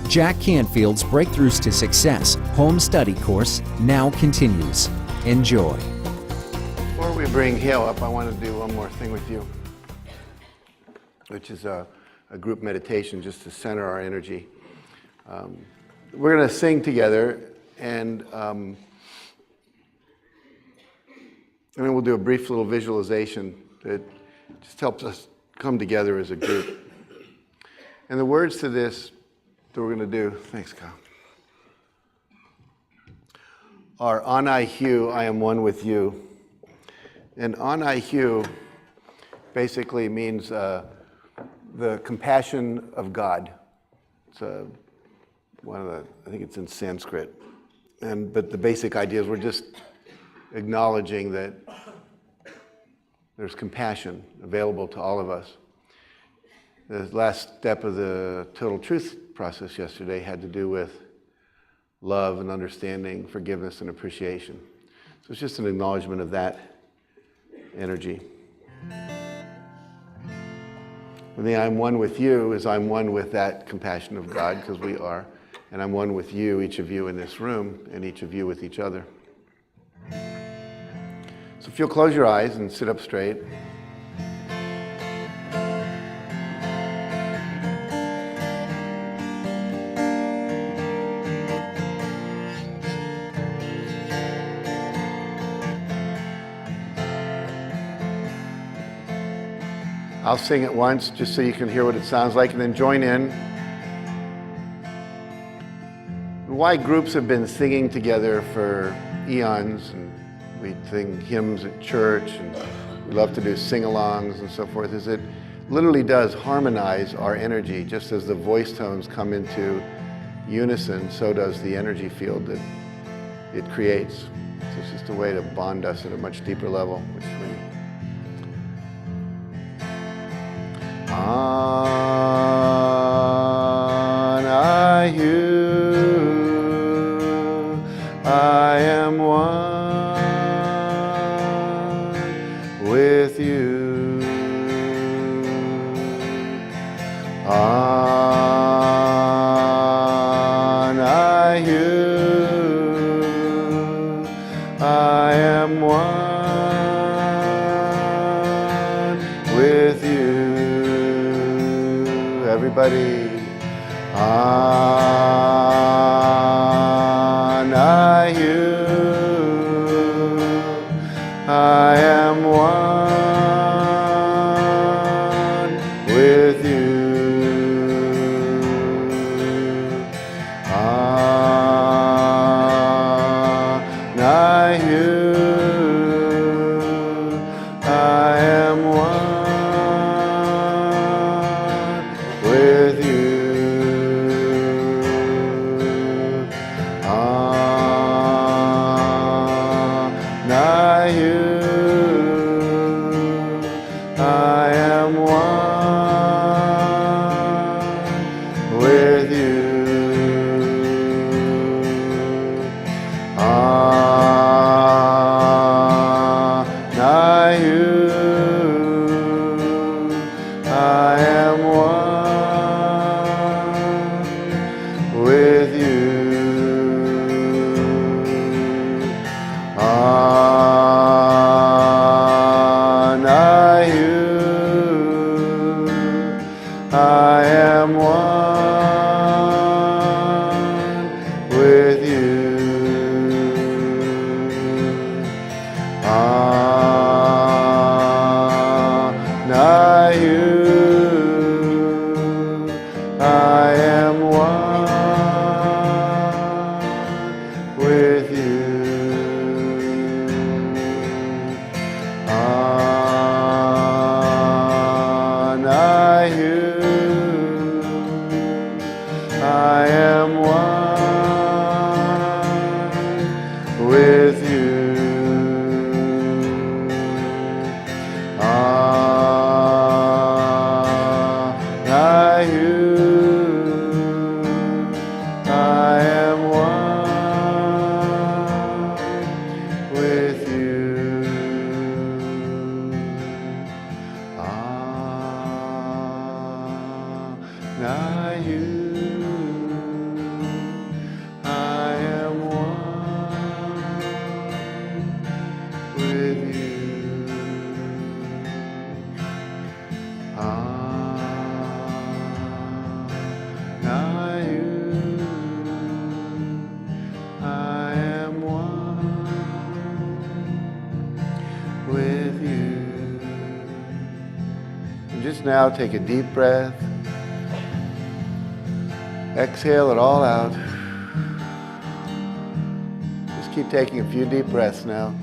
Jack Canfield's Breakthroughs to Success home study course now continues. Enjoy. Before we bring Hale up, I want to do one more thing with you, which is a group meditation just to center our energy. We're going to sing together, and then we'll do a brief little visualization that just helps us come together as a group. And the words to this that we're going to do, thanks, Kyle, are Anai Hu, I am one with you. And Anai Hu basically means the compassion of God. It's I think it's in Sanskrit. But the basic idea is we're just acknowledging that there's compassion available to all of us. The last step of the Total Truth process yesterday had to do with love and understanding, forgiveness and appreciation. So it's just an acknowledgement of that energy. And the I'm one with you is I'm one with that compassion of God, because we are. And I'm one with you, each of you in this room, and each of you with each other. So if you'll close your eyes and sit up straight. I'll sing it once just so you can hear what it sounds like, and then join in. Why groups have been singing together for eons, and we sing hymns at church, and we love to do sing-alongs and so forth, is it literally does harmonize our energy. Just as the voice tones come into unison, so does the energy field that it creates. So it's just a way to bond us at a much deeper level, which we Anai Hu, I am one with you. Anai Hu, I am one with you. Everybody, Anai Hu, I am one with you. Anai Hu, I am one with you. Anai Hu, I am one with you. Anai Hu, I am one with you. Anai Hu, I am one with you. Anai Hu, I am one with you. Anai Hu, I am one with you. Anai Hu, I am one with you. Anai Hu, now, take a deep breath. Exhale it all out. Just keep taking a few deep breaths now.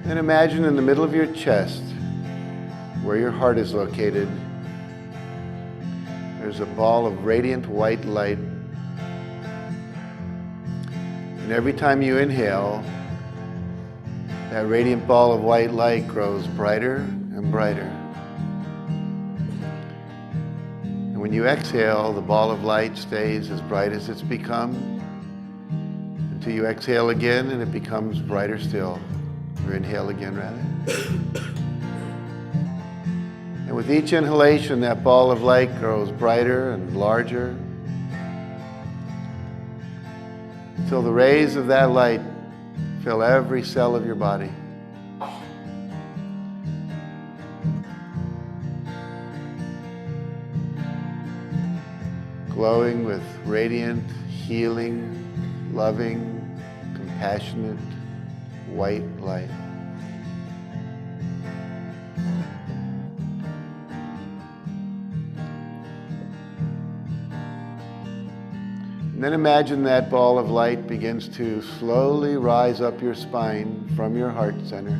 And imagine in the middle of your chest, where your heart is located, there's a ball of radiant white light. And every time you inhale, that radiant ball of white light grows brighter and brighter. And when you exhale, the ball of light stays as bright as it's become until you exhale again and it becomes brighter still. Or inhale again, rather. And with each inhalation, that ball of light grows brighter and larger until the rays of that light fill every cell of your body. Glowing with radiant, healing, loving, compassionate, white light. And then imagine that ball of light begins to slowly rise up your spine from your heart center.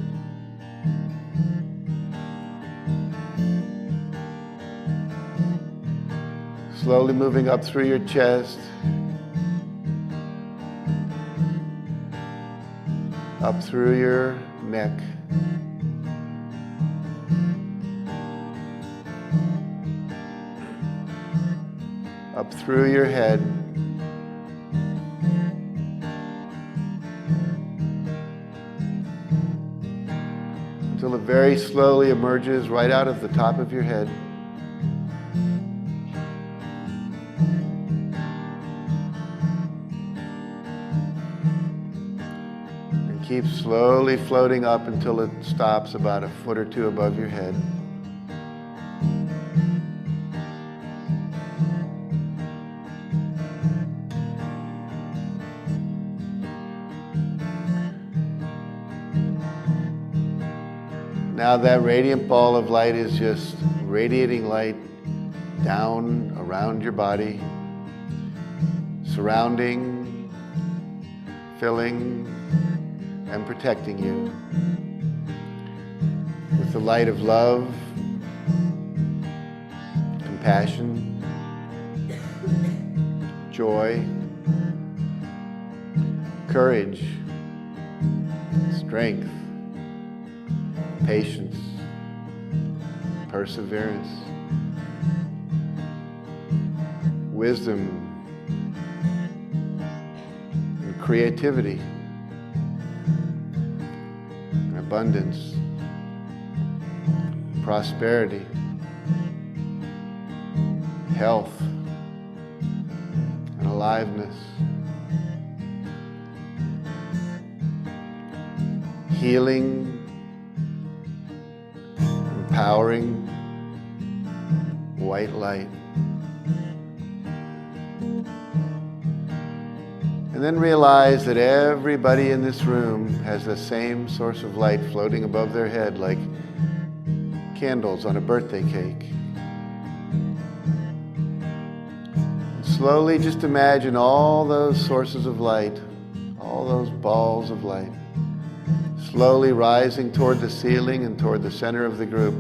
Slowly moving up through your chest, up through your neck, up through your head, until it very slowly emerges right out of the top of your head. Keep slowly floating up until it stops about a foot or two above your head. Now that radiant ball of light is just radiating light down around your body, surrounding, filling, and protecting you with the light of love, compassion, joy, courage, strength, patience, perseverance, wisdom, and creativity, abundance, prosperity, health, and aliveness, healing, empowering, white light. And then realize that everybody in this room has the same source of light floating above their head like candles on a birthday cake. And slowly just imagine all those sources of light, all those balls of light, slowly rising toward the ceiling and toward the center of the group.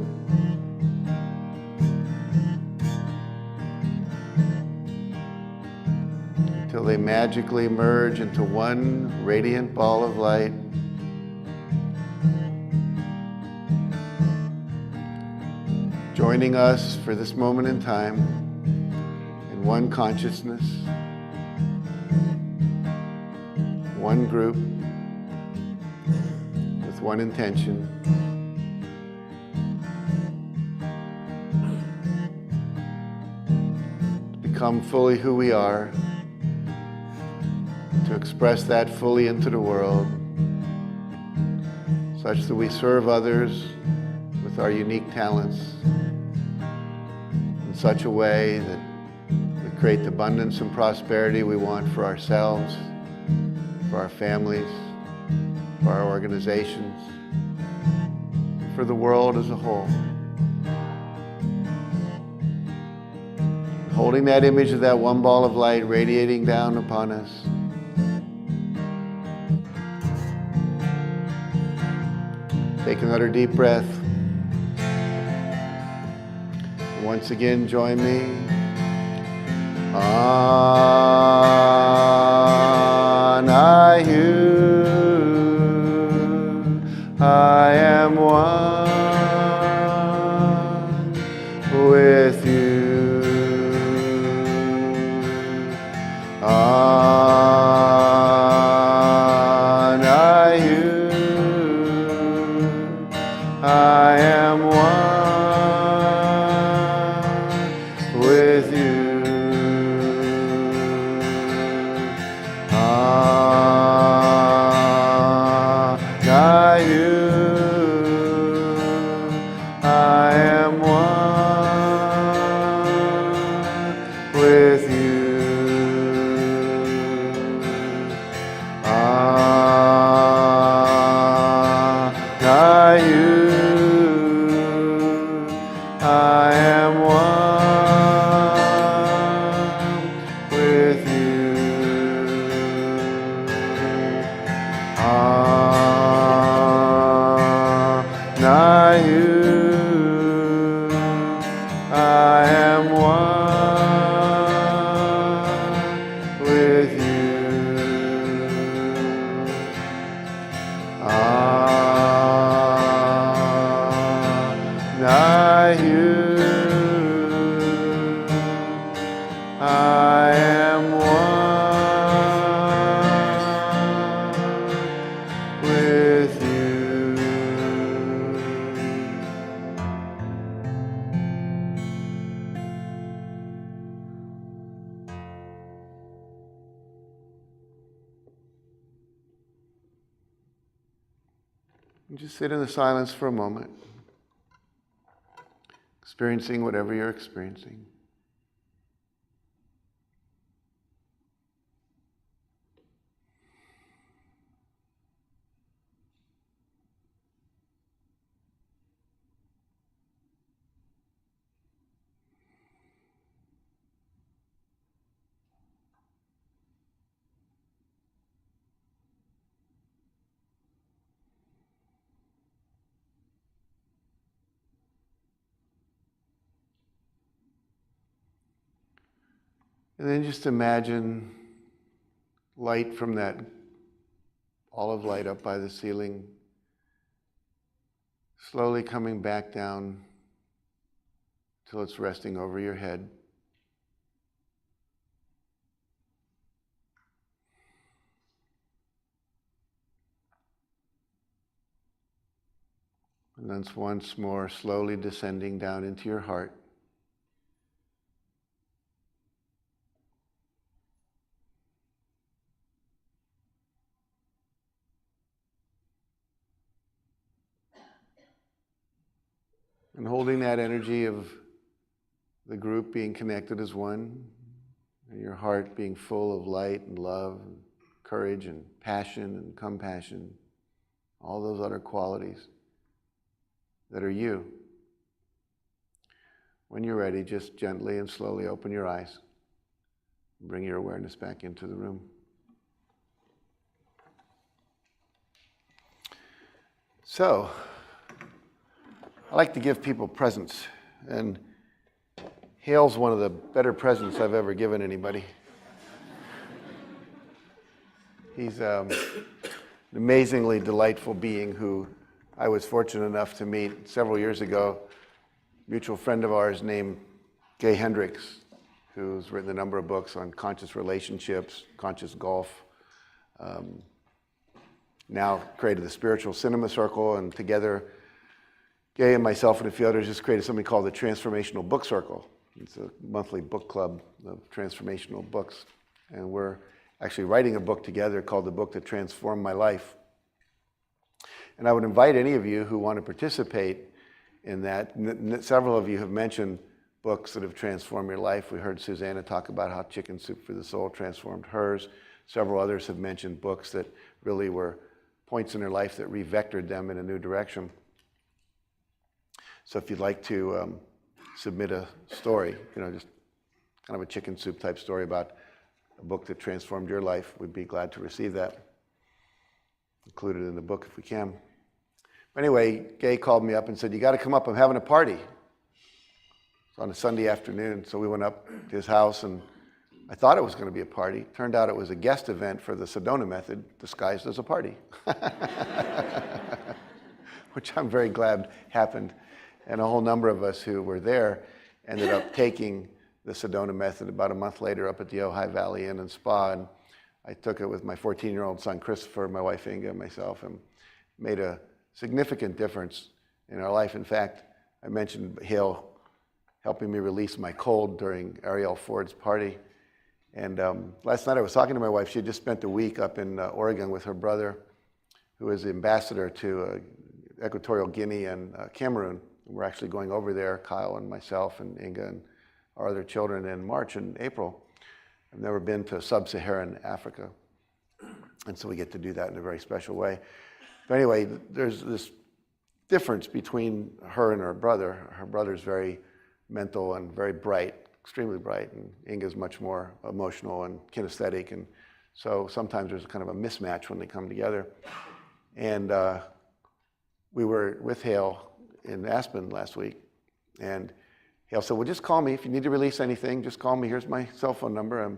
Until they magically merge into one radiant ball of light. Joining us for this moment in time in one consciousness, one group, with one intention. To become fully who we are, to express that fully into the world, such that we serve others with our unique talents and such a way that we create the abundance and prosperity we want for ourselves, for our families, for our organizations, for the world as a whole. Holding that image of that one ball of light radiating down upon us. Take another deep breath. Once again, join me. I am one with you. I am one with you. I am one with you. I am one with you. I am one with you. I am one with you. And just sit in the silence for a moment, experiencing whatever you're experiencing. And then just imagine light from that ball of light up by the ceiling, slowly coming back down till it's resting over your head. And then once more slowly descending down into your heart. And holding that energy of the group being connected as one, and your heart being full of light and love, and courage and passion and compassion, all those other qualities that are you. When you're ready, just gently and slowly open your eyes. Bring your awareness back into the room. So, I like to give people presents, and Hale's one of the better presents I've ever given anybody. He's an amazingly delightful being who I was fortunate enough to meet several years ago. A mutual friend of ours named Gay Hendricks, who's written a number of books on conscious relationships, conscious golf, now created the Spiritual Cinema Circle, and together Gay and myself and a few others just created something called the Transformational Book Circle. It's a monthly book club of transformational books. And we're actually writing a book together called The Book That Transformed My Life. And I would invite any of you who want to participate in that. Several of you have mentioned books that have transformed your life. We heard Susanna talk about how Chicken Soup for the Soul transformed hers. Several others have mentioned books that really were points in their life that revectored them in a new direction. So if you'd like to submit a story, just kind of a chicken soup type story about a book that transformed your life, we'd be glad to receive that. Include it in the book if we can. But anyway, Gay called me up and said, "You got to come up, I'm having a party." It's on a Sunday afternoon, so we went up to his house, and I thought it was going to be a party. Turned out it was a guest event for the Sedona method disguised as a party, which I'm very glad happened. And a whole number of us who were there ended up taking the Sedona method about a month later up at the Ojai Valley Inn and Spa, and I took it with my 14-year-old son Christopher, my wife Inga, and myself, and made a significant difference in our life. In fact, I mentioned Hale helping me release my cold during Ariel Ford's party. And last night I was talking to my wife. She had just spent a week up in Oregon with her brother, who is the ambassador to Equatorial Guinea and Cameroon. We're actually going over there, Kyle and myself and Inga and our other children, in March and April. I've never been to sub-Saharan Africa, and so we get to do that in a very special way. But anyway, there's this difference between her and her brother. Her brother's very mental and very bright, extremely bright, and Inga's much more emotional and kinesthetic, and so sometimes there's kind of a mismatch when they come together. And we were with Hale in Aspen last week, and Hale said, "Well, just call me if you need to release anything. Just call me. Here's my cell phone number."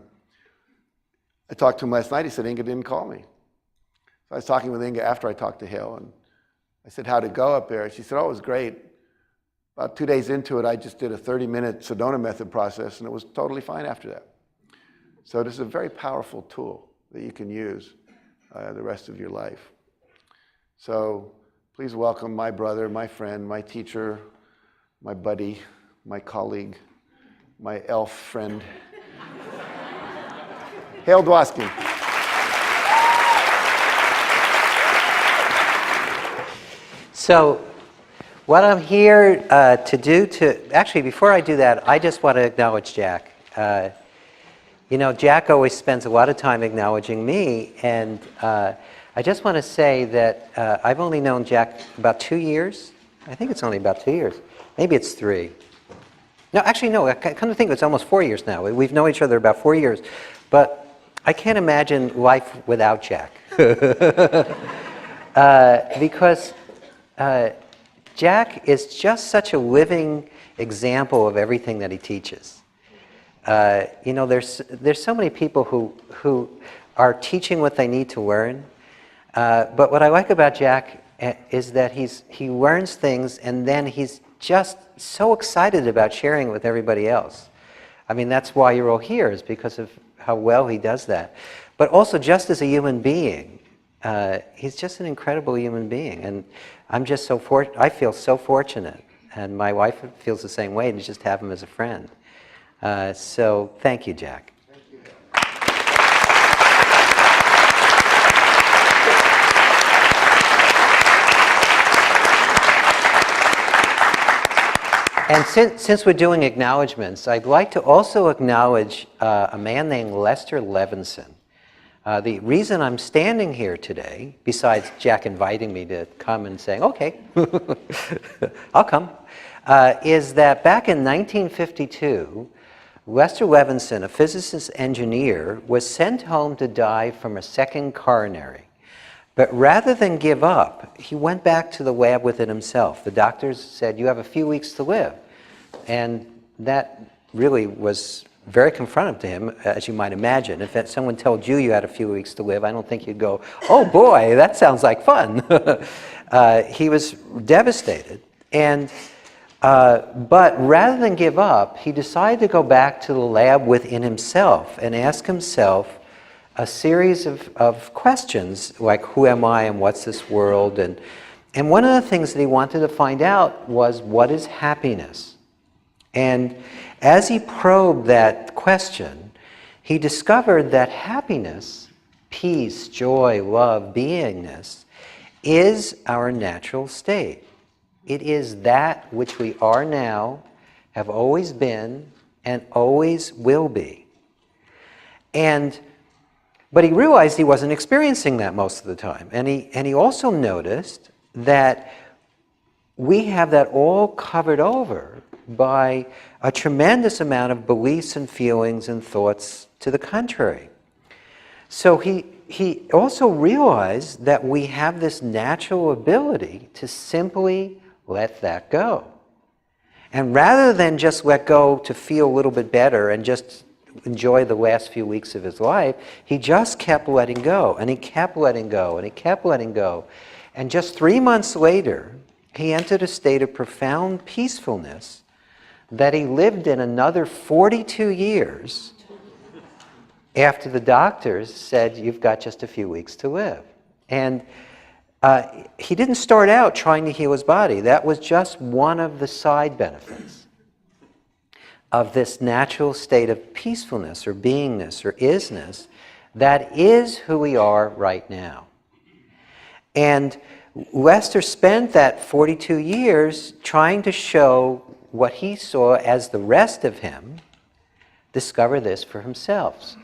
I talked to him last night. He said Inga didn't call me. So I was talking with Inga after I talked to Hale, and I said, "How'd it go up there?" She said, "Oh, it was great. About 2 days into it, I just did a 30-minute Sedona method process, and it was totally fine after that." So this is a very powerful tool that you can use the rest of your life. So please welcome my brother, my friend, my teacher, my buddy, my colleague, my elf friend, Hale Dwosky. So what I'm here to do actually, before I do that, I just want to acknowledge Jack. Jack always spends a lot of time acknowledging me, and I just want to say that I've only known Jack about 2 years. I think it's only about 2 years. Maybe it's 3. No, actually, no. I kind of think it's almost 4 years now. We've known each other about 4 years. But I can't imagine life without Jack. Because Jack is just such a living example of everything that he teaches. There's so many people who are teaching what they need to learn. But what I like about Jack is that he learns things, and then he's just so excited about sharing it with everybody else. I mean, that's why you're all here, is because of how well he does that. But also, just as a human being, he's just an incredible human being, and I feel so fortunate, and my wife feels the same way, to just have him as a friend. So thank you, Jack. Thank you. And since we're doing acknowledgments, I'd like to also acknowledge a man named Lester Levinson. The reason I'm standing here today, besides Jack inviting me to come and saying, "Okay, I'll come," is that back in 1952, Lester Levinson, a physicist engineer, was sent home to die from a second coronary. But rather than give up, he went back to the lab within himself. The doctors said, "You have a few weeks to live." And that really was very confronting to him, as you might imagine. If someone told you you had a few weeks to live, I don't think you'd go, "Oh boy, that sounds like fun." He was devastated. But rather than give up, he decided to go back to the lab within himself and ask himself a series of questions, like, who am I and what's this world? And one of the things that he wanted to find out was, what is happiness? And as he probed that question, he discovered that happiness, peace, joy, love, beingness, is our natural state. It is that which we are now, have always been and always will be. But he realized he wasn't experiencing that most of the time. And he also noticed that we have that all covered over by a tremendous amount of beliefs and feelings and thoughts to the contrary. So he also realized that we have this natural ability to simply let that go. And rather than just let go to feel a little bit better and just enjoy the last few weeks of his life, he just kept letting go, and he kept letting go, and he kept letting go. And just 3 months later, he entered a state of profound peacefulness that he lived in another 42 years after the doctors said, you've got just a few weeks to live. And he didn't start out trying to heal his body. That was just one of the side benefits of this natural state of peacefulness or beingness or isness that is who we are right now. And Lester spent that 42 years trying to show what he saw as the rest of him discover this for themselves.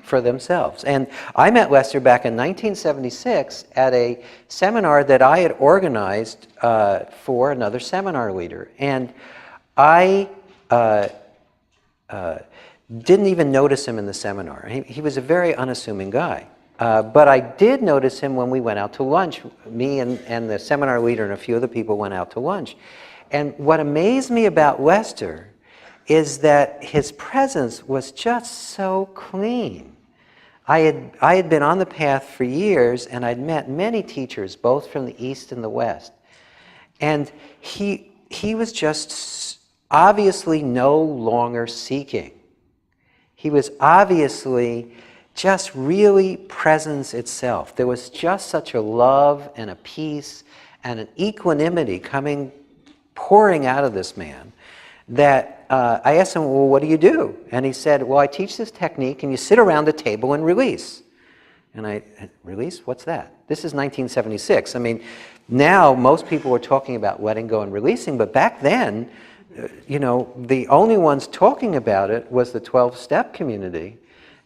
And I met Lester back in 1976 at a seminar that I had organized for another seminar leader. And I didn't even notice him in the seminar. He was a very unassuming guy. But I did notice him when we went out to lunch. Me and the seminar leader and a few other people went out to lunch. And what amazed me about Lester is that his presence was just so clean. I had been on the path for years, and I'd met many teachers, both from the East and the West. And he was just obviously no longer seeking. He was obviously just really presence itself. There was just such a love and a peace and an equanimity pouring out of this man that I asked him, well, what do you do? And he said, well, I teach this technique, and you sit around the table and release. And release? What's that? This is 1976. I mean, now most people were talking about letting go and releasing, but back then, the only ones talking about it was the 12-step community.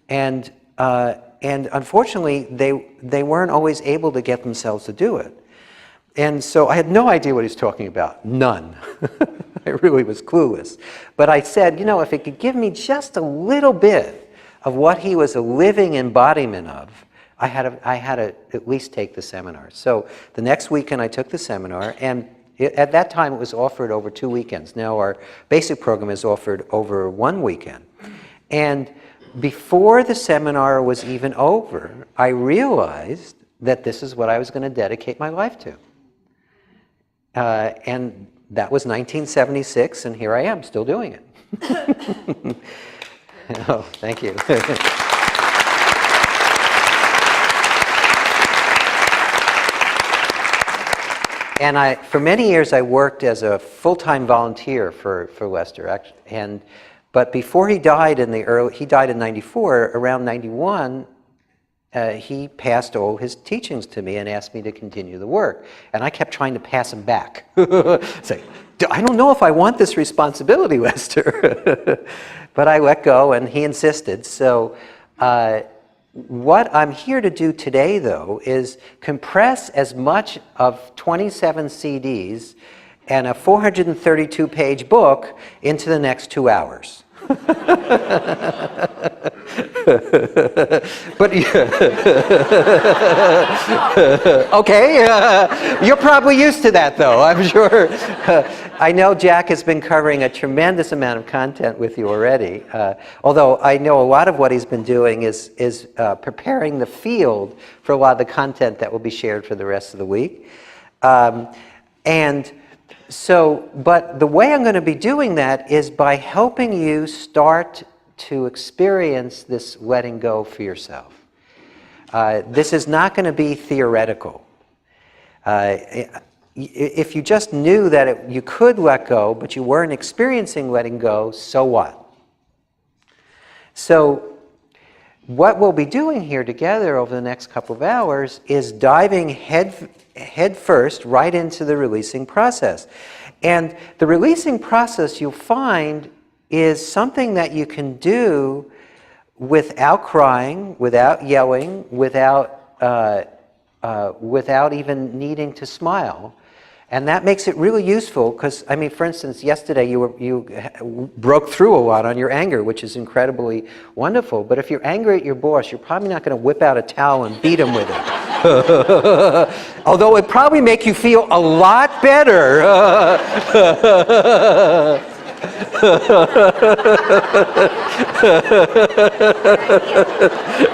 And unfortunately, they weren't always able to get themselves to do it. And so I had no idea what he was talking about. None. I really was clueless. But I said, if he could give me just a little bit of what he was a living embodiment of, I had to at least take the seminar. So the next weekend I took the seminar, and at that time it was offered over 2 weekends. Now our basic program is offered over 1 weekend. And before the seminar was even over, I realized that this is what I was going to dedicate my life to. And that was 1976, and here I am, still doing it. Oh, thank you. And for many years, I worked as a full-time volunteer for Lester. But before he died he died in 94, around 91, he passed all his teachings to me and asked me to continue the work. And I kept trying to pass him back. Say, I don't know if I want this responsibility, Lester. But I let go, and he insisted. So what I'm here to do today, though, is compress as much of 27 CDs and a 432-page book into the next 2 hours. But okay, you're probably used to that, though, I'm sure. I know Jack has been covering a tremendous amount of content with you already, although I know a lot of what he's been doing is preparing the field for a lot of the content that will be shared for the rest of the week. But the way I'm going to be doing that is by helping you start to experience this letting go for yourself. This is not going to be theoretical. If you just knew that you could let go, but you weren't experiencing letting go, so what? So what we'll be doing here together over the next couple of hours is diving head first right into the releasing process. And the releasing process, you'll find, is something that you can do without crying, without yelling, without even needing to smile. And that makes it really useful because, I mean, for instance, yesterday you broke through a lot on your anger, which is incredibly wonderful. But if you're angry at your boss, you're probably not going to whip out a towel and beat him with it. Although it probably make you feel a lot better.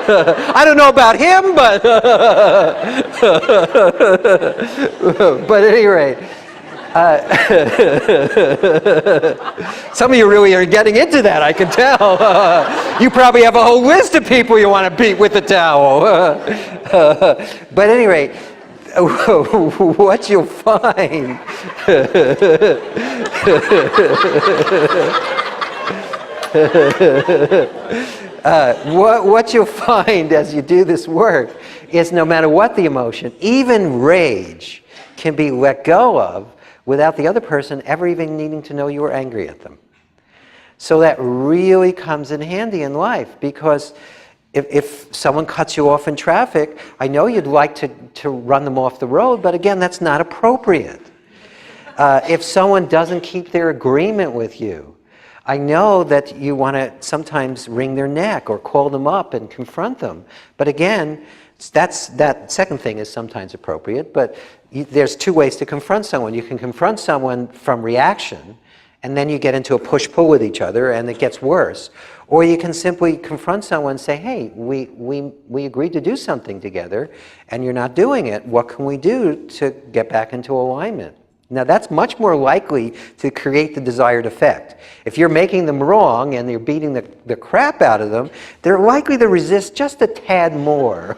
I don't know about him, but but at any rate, some of you really are getting into that, I can tell. You probably have a whole list of people you want to beat with a towel. But at any rate, what you'll find what you'll find as you do this work is no matter what the emotion, even rage, can be let go of without the other person ever even needing to know you were angry at them. So that really comes in handy in life, because if someone cuts you off in traffic, I know you'd like to run them off the road, but again, that's not appropriate. If someone doesn't keep their agreement with you, I know that you want to sometimes wring their neck or call them up and confront them. But again, that second thing is sometimes appropriate, but there's two ways to confront someone. You can confront someone from reaction, and then you get into a push-pull with each other, and it gets worse. Or you can simply confront someone and say, hey, we agreed to do something together, and you're not doing it. What can we do to get back into alignment? Now, that's much more likely to create the desired effect. If you're making them wrong and you're beating the crap out of them, they're likely to resist just a tad more.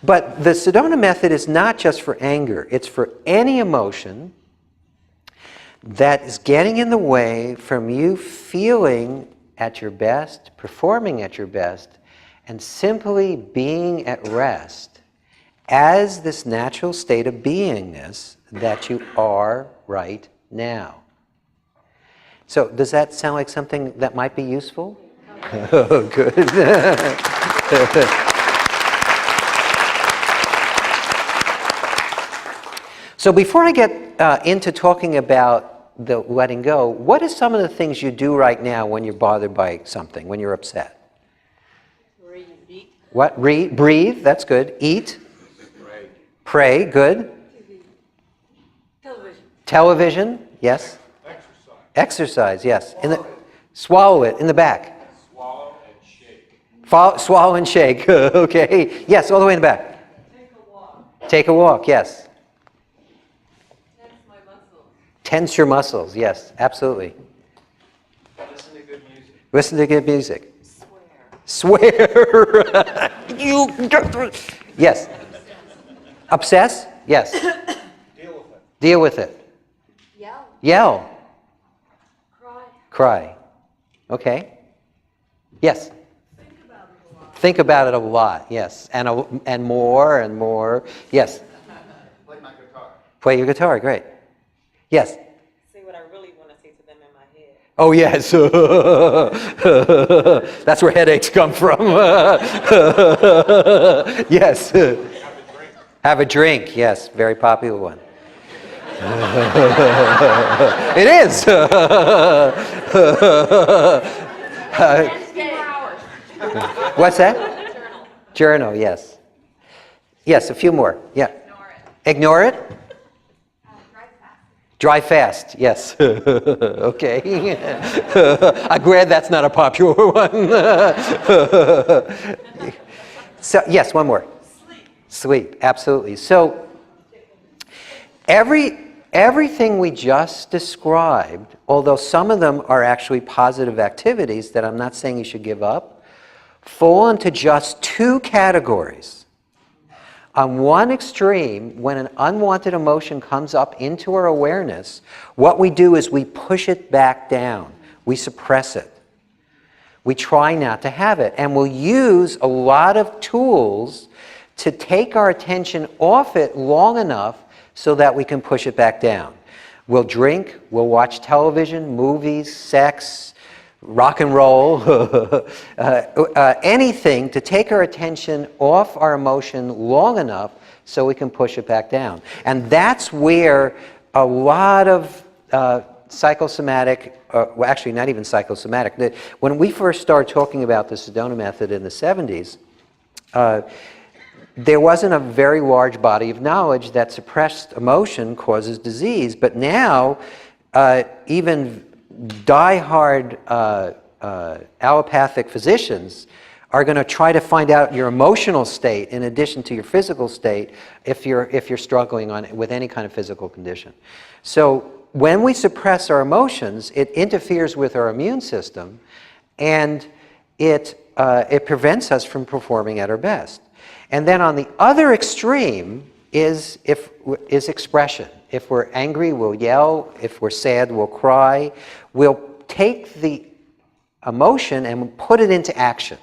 But the Sedona method is not just for anger. It's for any emotion that is getting in the way from you feeling at your best, performing at your best, and simply being at rest as this natural state of beingness that you are right now. So does that sound like something that might be useful? Oh, good. So before I get into talking about the letting go, what are some of the things you do right now when you're bothered by something, when you're upset? Breathe. Eat. What? Breathe, that's good. Eat. Pray, good. Television. Television, yes. Exercise, yes. Swallow it, in the back. Swallow and shake. Swallow and shake, okay. Yes, all the way in the back. Take a walk. Take a walk, yes. Tense my muscles. Tense your muscles, yes, absolutely. Listen to good music. Listen to good music. Swear. Swear. Yes. Obsess? Yes. Deal with it. Deal with it. Yell. Yell. Cry. Cry. Okay. Yes. Think about it a lot. Think about it a lot, yes. And more and more. Yes. Play my guitar. Play your guitar, great. Yes. Say what I really want to say to them in my head. Oh, yes. That's where headaches come from. Yes. Have a drink, yes. Very popular one. It is. 4 hours. What's that? Journal. Journal, yes. Yes, a few more. Yeah. Ignore it. Ignore it? Drive fast, yes. Okay. I'm glad that's not a popular one. So, yes, one more. Sleep, absolutely. So, everything we just described, although some of them are actually positive activities that I'm not saying you should give up, fall into just two categories. On one extreme, when an unwanted emotion comes up into our awareness, what we do is we push it back down. We suppress it. We try not to have it. And we'll use a lot of tools to take our attention off it long enough so that we can push it back down. We'll drink, we'll watch television, movies, sex, rock and roll, anything to take our attention off our emotion long enough so we can push it back down. And that's where a lot of psychosomatic, well, actually not even psychosomatic. When we first started talking about the Sedona method in the 70s, there wasn't a very large body of knowledge that suppressed emotion causes disease, but now even die-hard allopathic physicians are going to try to find out your emotional state in addition to your physical state if you're struggling with any kind of physical condition. So when we suppress our emotions, it interferes with our immune system, and it prevents us from performing at our best. And then on the other extreme is expression. If we're angry, we'll yell. If we're sad, we'll cry. We'll take the emotion and put it into action.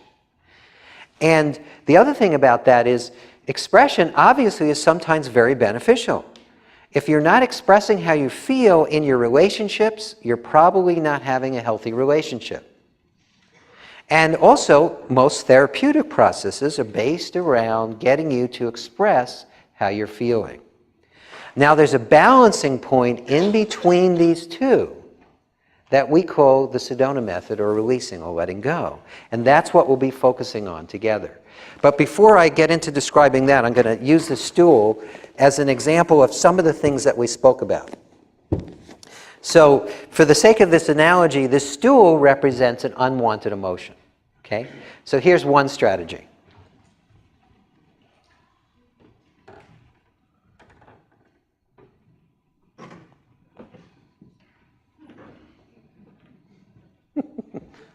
And the other thing about that is expression obviously is sometimes very beneficial. If you're not expressing how you feel in your relationships, you're probably not having a healthy relationship. And also, most therapeutic processes are based around getting you to express how you're feeling. Now, there's a balancing point in between these two that we call the Sedona method, or releasing or letting go. And that's what we'll be focusing on together. But before I get into describing that, I'm going to use the stool as an example of some of the things that we spoke about. So, for the sake of this analogy, this stool represents an unwanted emotion. Okay? So here's one strategy.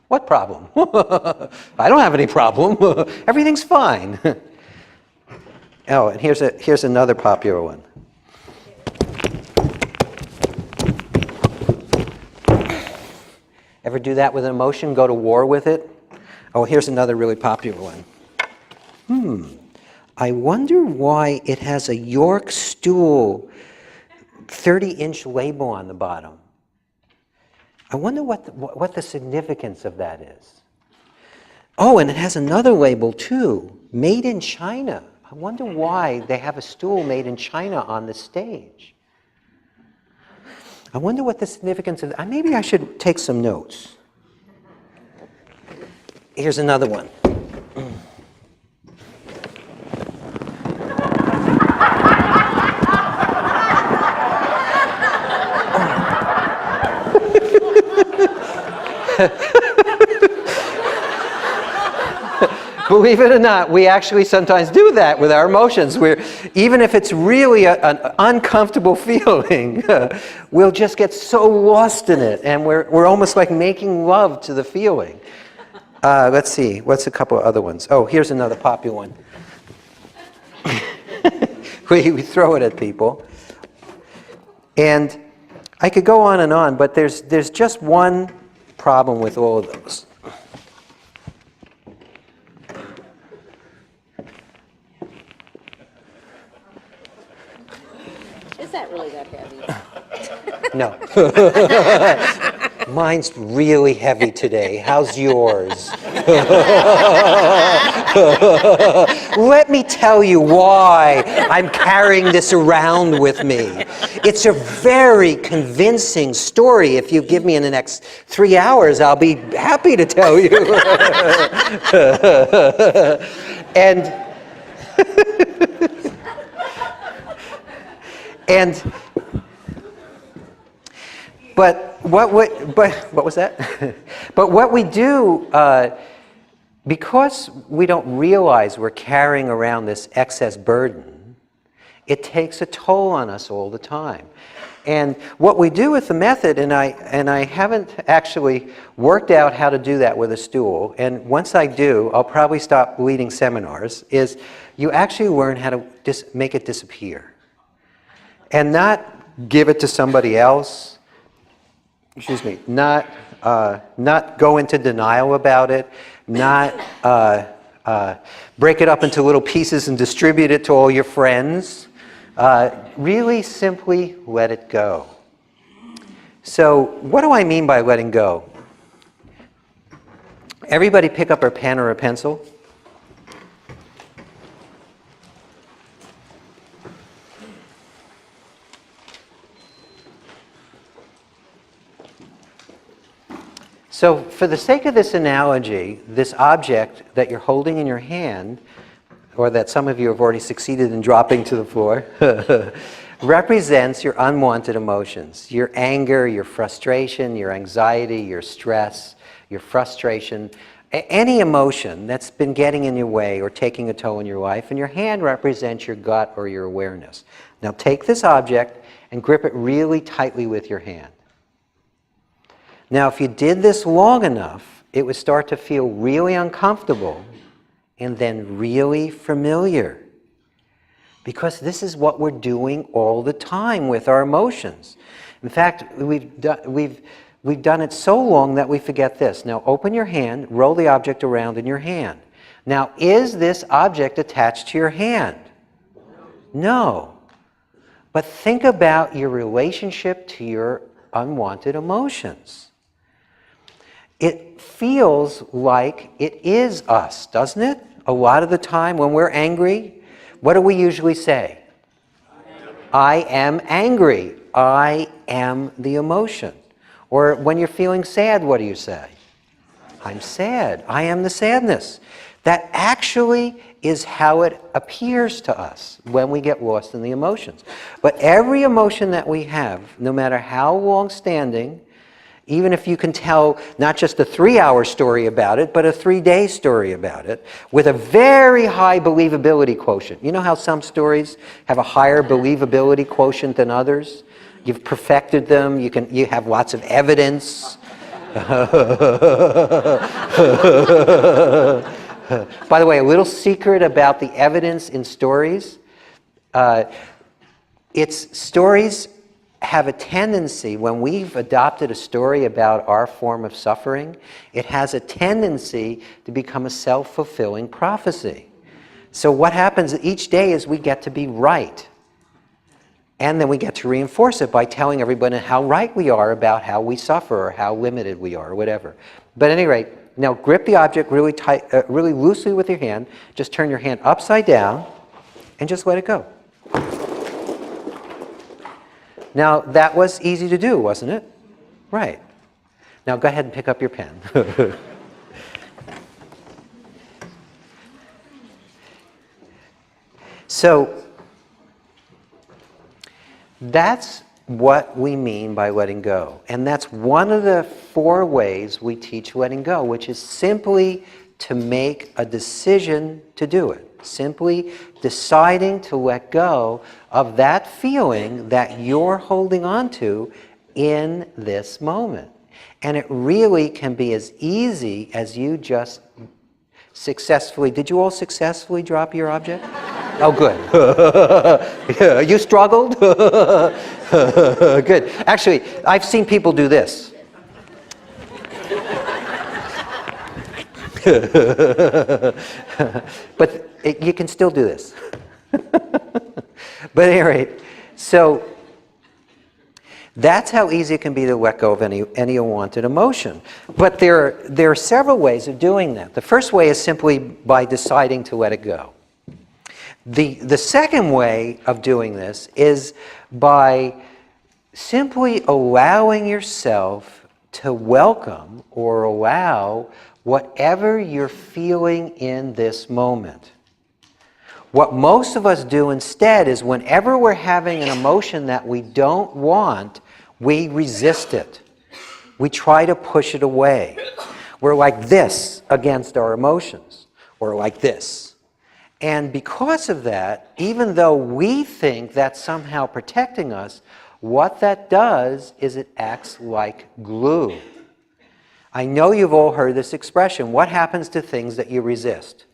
What problem? I don't have any problem. Everything's fine. Oh, and here's another popular one. Ever do that with an emotion? Go to war with it? Oh, here's another really popular one. I wonder why it has a York stool 30-inch label on the bottom. I wonder what the significance of that is. Oh, and it has another label too, made in China. I wonder why they have a stool made in China on the stage. I wonder what the significance of that. Maybe I should take some notes. Here's another one. Believe it or not, we actually sometimes do that with our emotions. Even if it's really an uncomfortable feeling, we'll just get so lost in it, and we're almost like making love to the feeling. Let's see, what's a couple of other ones? Oh, here's another popular one. we throw it at people. And I could go on and on, but there's just one problem with all of those. Is that really that heavy? No. Mine's really heavy today. How's yours? Let me tell you why I'm carrying this around with me. It's a very convincing story. If you give me in the next 3 hours, I'll be happy to tell you. But what was that? But what we do, because we don't realize we're carrying around this excess burden, it takes a toll on us all the time. And what we do with the method, and I haven't actually worked out how to do that with a stool, and once I do, I'll probably stop leading seminars, is you actually learn how to make it disappear. And not give it to somebody else, not go into denial about it, not break it up into little pieces and distribute it to all your friends. Really simply let it go. So what do I mean by letting go? Everybody pick up a pen or a pencil. So for the sake of this analogy, this object that you're holding in your hand, or that some of you have already succeeded in dropping to the floor, represents your unwanted emotions. Your anger, your frustration, your anxiety, your stress, your frustration, any emotion that's been getting in your way or taking a toll in your life, and your hand represents your gut or your awareness. Now take this object and grip it really tightly with your hand. Now, if you did this long enough, it would start to feel really uncomfortable and then really familiar. Because this is what we're doing all the time with our emotions. In fact, we've done it so long that we forget this. Now, open your hand, roll the object around in your hand. Now, is this object attached to your hand? No. But think about your relationship to your unwanted emotions. It feels like it is us, doesn't it? A lot of the time when we're angry, what do we usually say? I am angry. I am the emotion. Or when you're feeling sad, what do you say? I'm sad. I am the sadness. That actually is how it appears to us when we get lost in the emotions. But every emotion that we have, no matter how long-standing, even if you can tell not just a 3-hour story about it, but a 3-day story about it, with a very high believability quotient. You know how some stories have a higher believability quotient than others? You've perfected them, you have lots of evidence. By the way, a little secret about the evidence in stories. Stories have a tendency, when we've adopted a story about our form of suffering, it has a tendency to become a self-fulfilling prophecy. So what happens each day is we get to be right. And then we get to reinforce it by telling everybody how right we are about how we suffer or how limited we are or whatever. But at any rate, now grip the object really tight, really loosely with your hand. Just turn your hand upside down and just let it go. Now, that was easy to do, wasn't it? Right. Now, go ahead and pick up your pen. So, that's what we mean by letting go. And that's one of the 4 ways we teach letting go, which is simply to make a decision to do it. Simply deciding to let go of that feeling that you're holding on to in this moment. And it really can be as easy as you just successfully, did you all successfully drop your object? Oh, good. You struggled? Good. Actually, I've seen people do this. But you can still do this. But at any rate, so that's how easy it can be to let go of any unwanted emotion. But there are several ways of doing that. The first way is simply by deciding to let it go. The second way of doing this is by simply allowing yourself to welcome or allow whatever you're feeling in this moment. What most of us do instead is whenever we're having an emotion that we don't want, we resist it. We try to push it away. We're like this against our emotions, or like this. And because of that, even though we think that's somehow protecting us, what that does is it acts like glue. I know you've all heard this expression. What happens to things that you resist?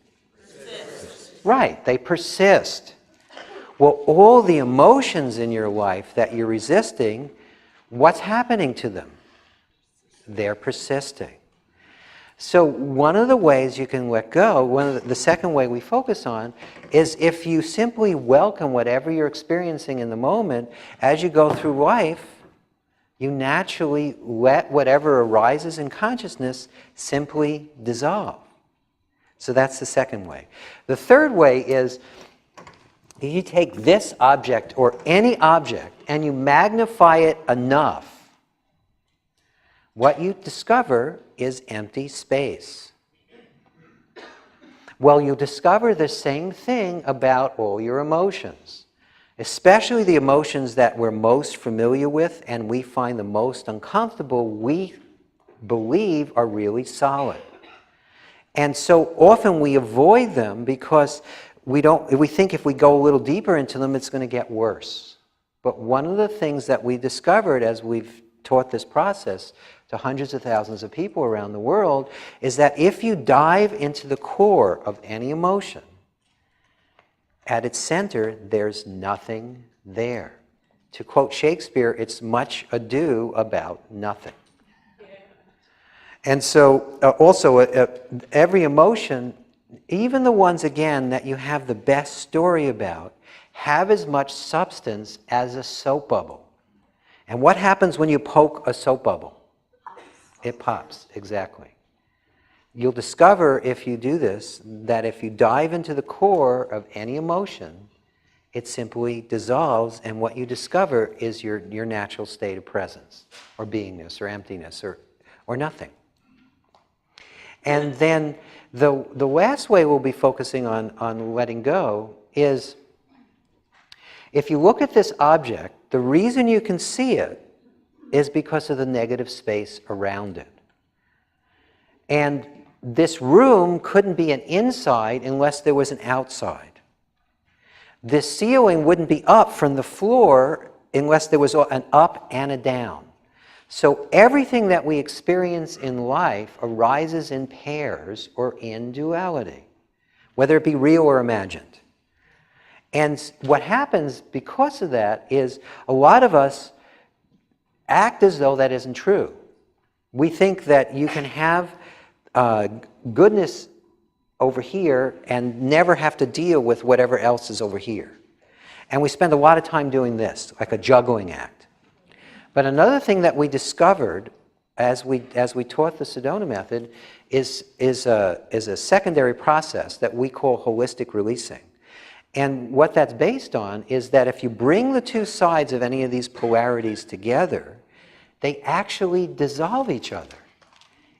Right, they persist. Well, all the emotions in your life that you're resisting, what's happening to them? They're persisting. So one of the ways you can let go, the second way we focus on, is if you simply welcome whatever you're experiencing in the moment as you go through life, You naturally let whatever arises in consciousness simply dissolve. So that's the second way. The third way is you take this object or any object and you magnify it enough. What you discover is empty space. Well, you discover the same thing about all your emotions, especially the emotions that we're most familiar with and we find the most uncomfortable, we believe are really solid. And so often we avoid them because we think if we go a little deeper into them, it's going to get worse. But one of the things that we discovered as we've taught this process to hundreds of thousands of people around the world is that if you dive into the core of any emotion, at its center, there's nothing there. To quote Shakespeare, it's much ado about nothing. And so also every emotion, even the ones again that you have the best story about, have as much substance as a soap bubble. And what happens when you poke a soap bubble? It pops, exactly. You'll discover if you do this that if you dive into the core of any emotion, it simply dissolves, and what you discover is your natural state of presence, or beingness, or emptiness, or nothing. And then the last way we'll be focusing on letting go is, if you look at this object, the reason you can see it is because of the negative space around it. And this room couldn't be an inside unless there was an outside. This ceiling wouldn't be up from the floor unless there was an up and a down. So everything that we experience in life arises in pairs or in duality, whether it be real or imagined. And what happens because of that is a lot of us act as though that isn't true. We think that you can have goodness over here and never have to deal with whatever else is over here. And we spend a lot of time doing this, like a juggling act. But another thing that we discovered as we taught the Sedona method is a secondary process that we call holistic releasing. And what that's based on is that if you bring the two sides of any of these polarities together, they actually dissolve each other.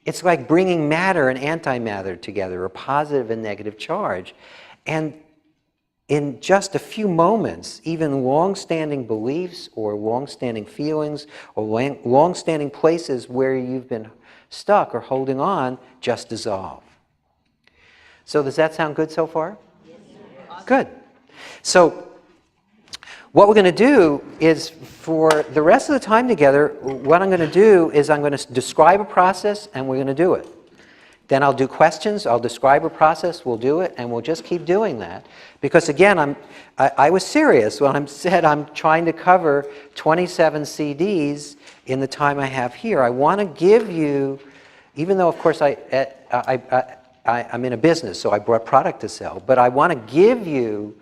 It's like bringing matter and antimatter together, a positive and negative charge. And in just a few moments, even long-standing beliefs or long-standing feelings or long-standing places where you've been stuck or holding on just dissolve. So does that sound good so far? Yes. Good. So what we're going to do is, for the rest of the time together, what I'm going to do is I'm going to describe a process and we're going to do it. Then I'll do questions, I'll describe a process, we'll do it, and we'll just keep doing that. Because again, I was serious when I said I'm trying to cover 27 CDs in the time I have here. I want to give you, even though of course I'm in a business, so I brought product to sell, but I want to give you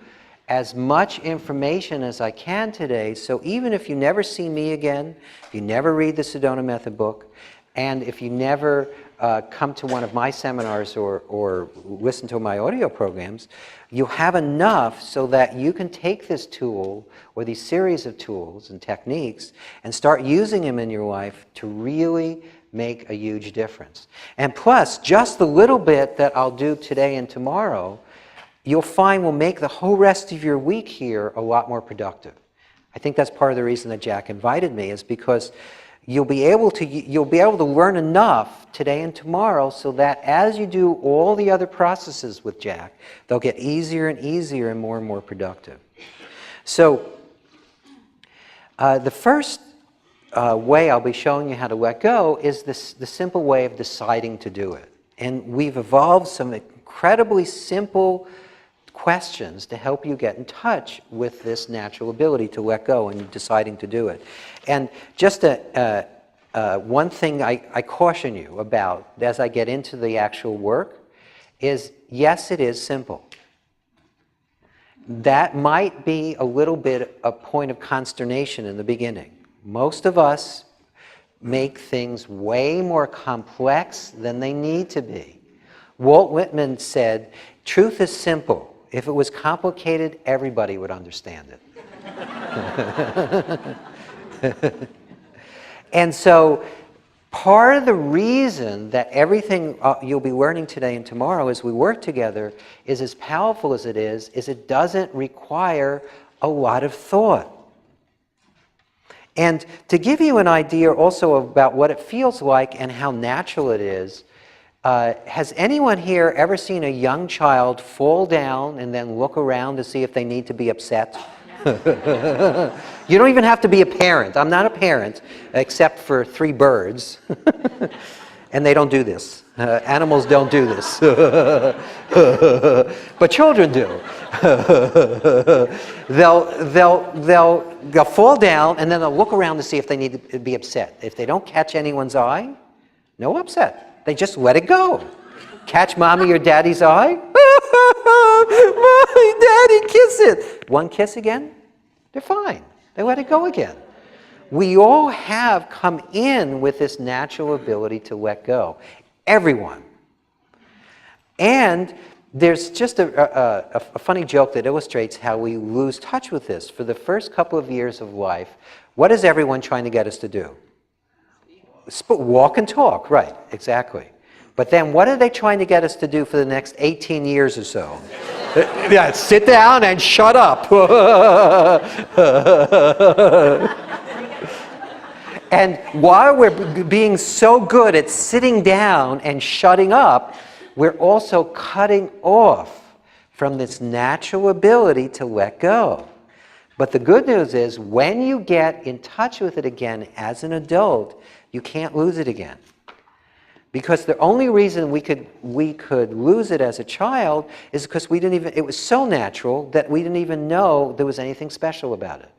as much information as I can today, so even if you never see me again, if you never read the Sedona Method book, and if you never come to one of my seminars or listen to my audio programs, you have enough so that you can take this tool or these series of tools and techniques and start using them in your life to really make a huge difference. And plus, just the little bit that I'll do today and tomorrow, you'll find will make the whole rest of your week here a lot more productive. I think that's part of the reason that Jack invited me, is because you'll be able to learn enough today and tomorrow so that as you do all the other processes with Jack, they'll get easier and easier and more productive. So the first way I'll be showing you how to let go is the simple way of deciding to do it. And we've evolved some incredibly simple questions to help you get in touch with this natural ability to let go and deciding to do it. And just one thing I caution you about as I get into the actual work is, yes, it is simple. That might be a little bit a point of consternation in the beginning. Most of us make things way more complex than they need to be. Walt Whitman said, truth is simple. If it was complicated, everybody would understand it. And so part of the reason that everything you'll be learning today and tomorrow as we work together is as powerful as it is it doesn't require a lot of thought. And to give you an idea also about what it feels like and how natural it is, has anyone here ever seen a young child fall down and then look around to see if they need to be upset? You don't even have to be a parent. I'm not a parent, except for 3 birds. And they don't do this. Animals don't do this. But children do. They'll fall down and then they'll look around to see if they need to be upset. If they don't catch anyone's eye, no upset. They just let it go. Catch mommy or daddy's eye? Mommy, daddy, kiss it. One kiss again? They're fine. They let it go again. We all have come in with this natural ability to let go. Everyone. And there's just a funny joke that illustrates how we lose touch with this. For the first couple of years of life, what is everyone trying to get us to do? Walk and talk, right, exactly. But then what are they trying to get us to do for the next 18 years or so? Yeah, sit down and shut up. And while we're being so good at sitting down and shutting up, we're also cutting off from this natural ability to let go. But the good news is when you get in touch with it again as an adult, you can't lose it again. Because the only reason we could lose it as a child is because it was so natural that we didn't even know there was anything special about it.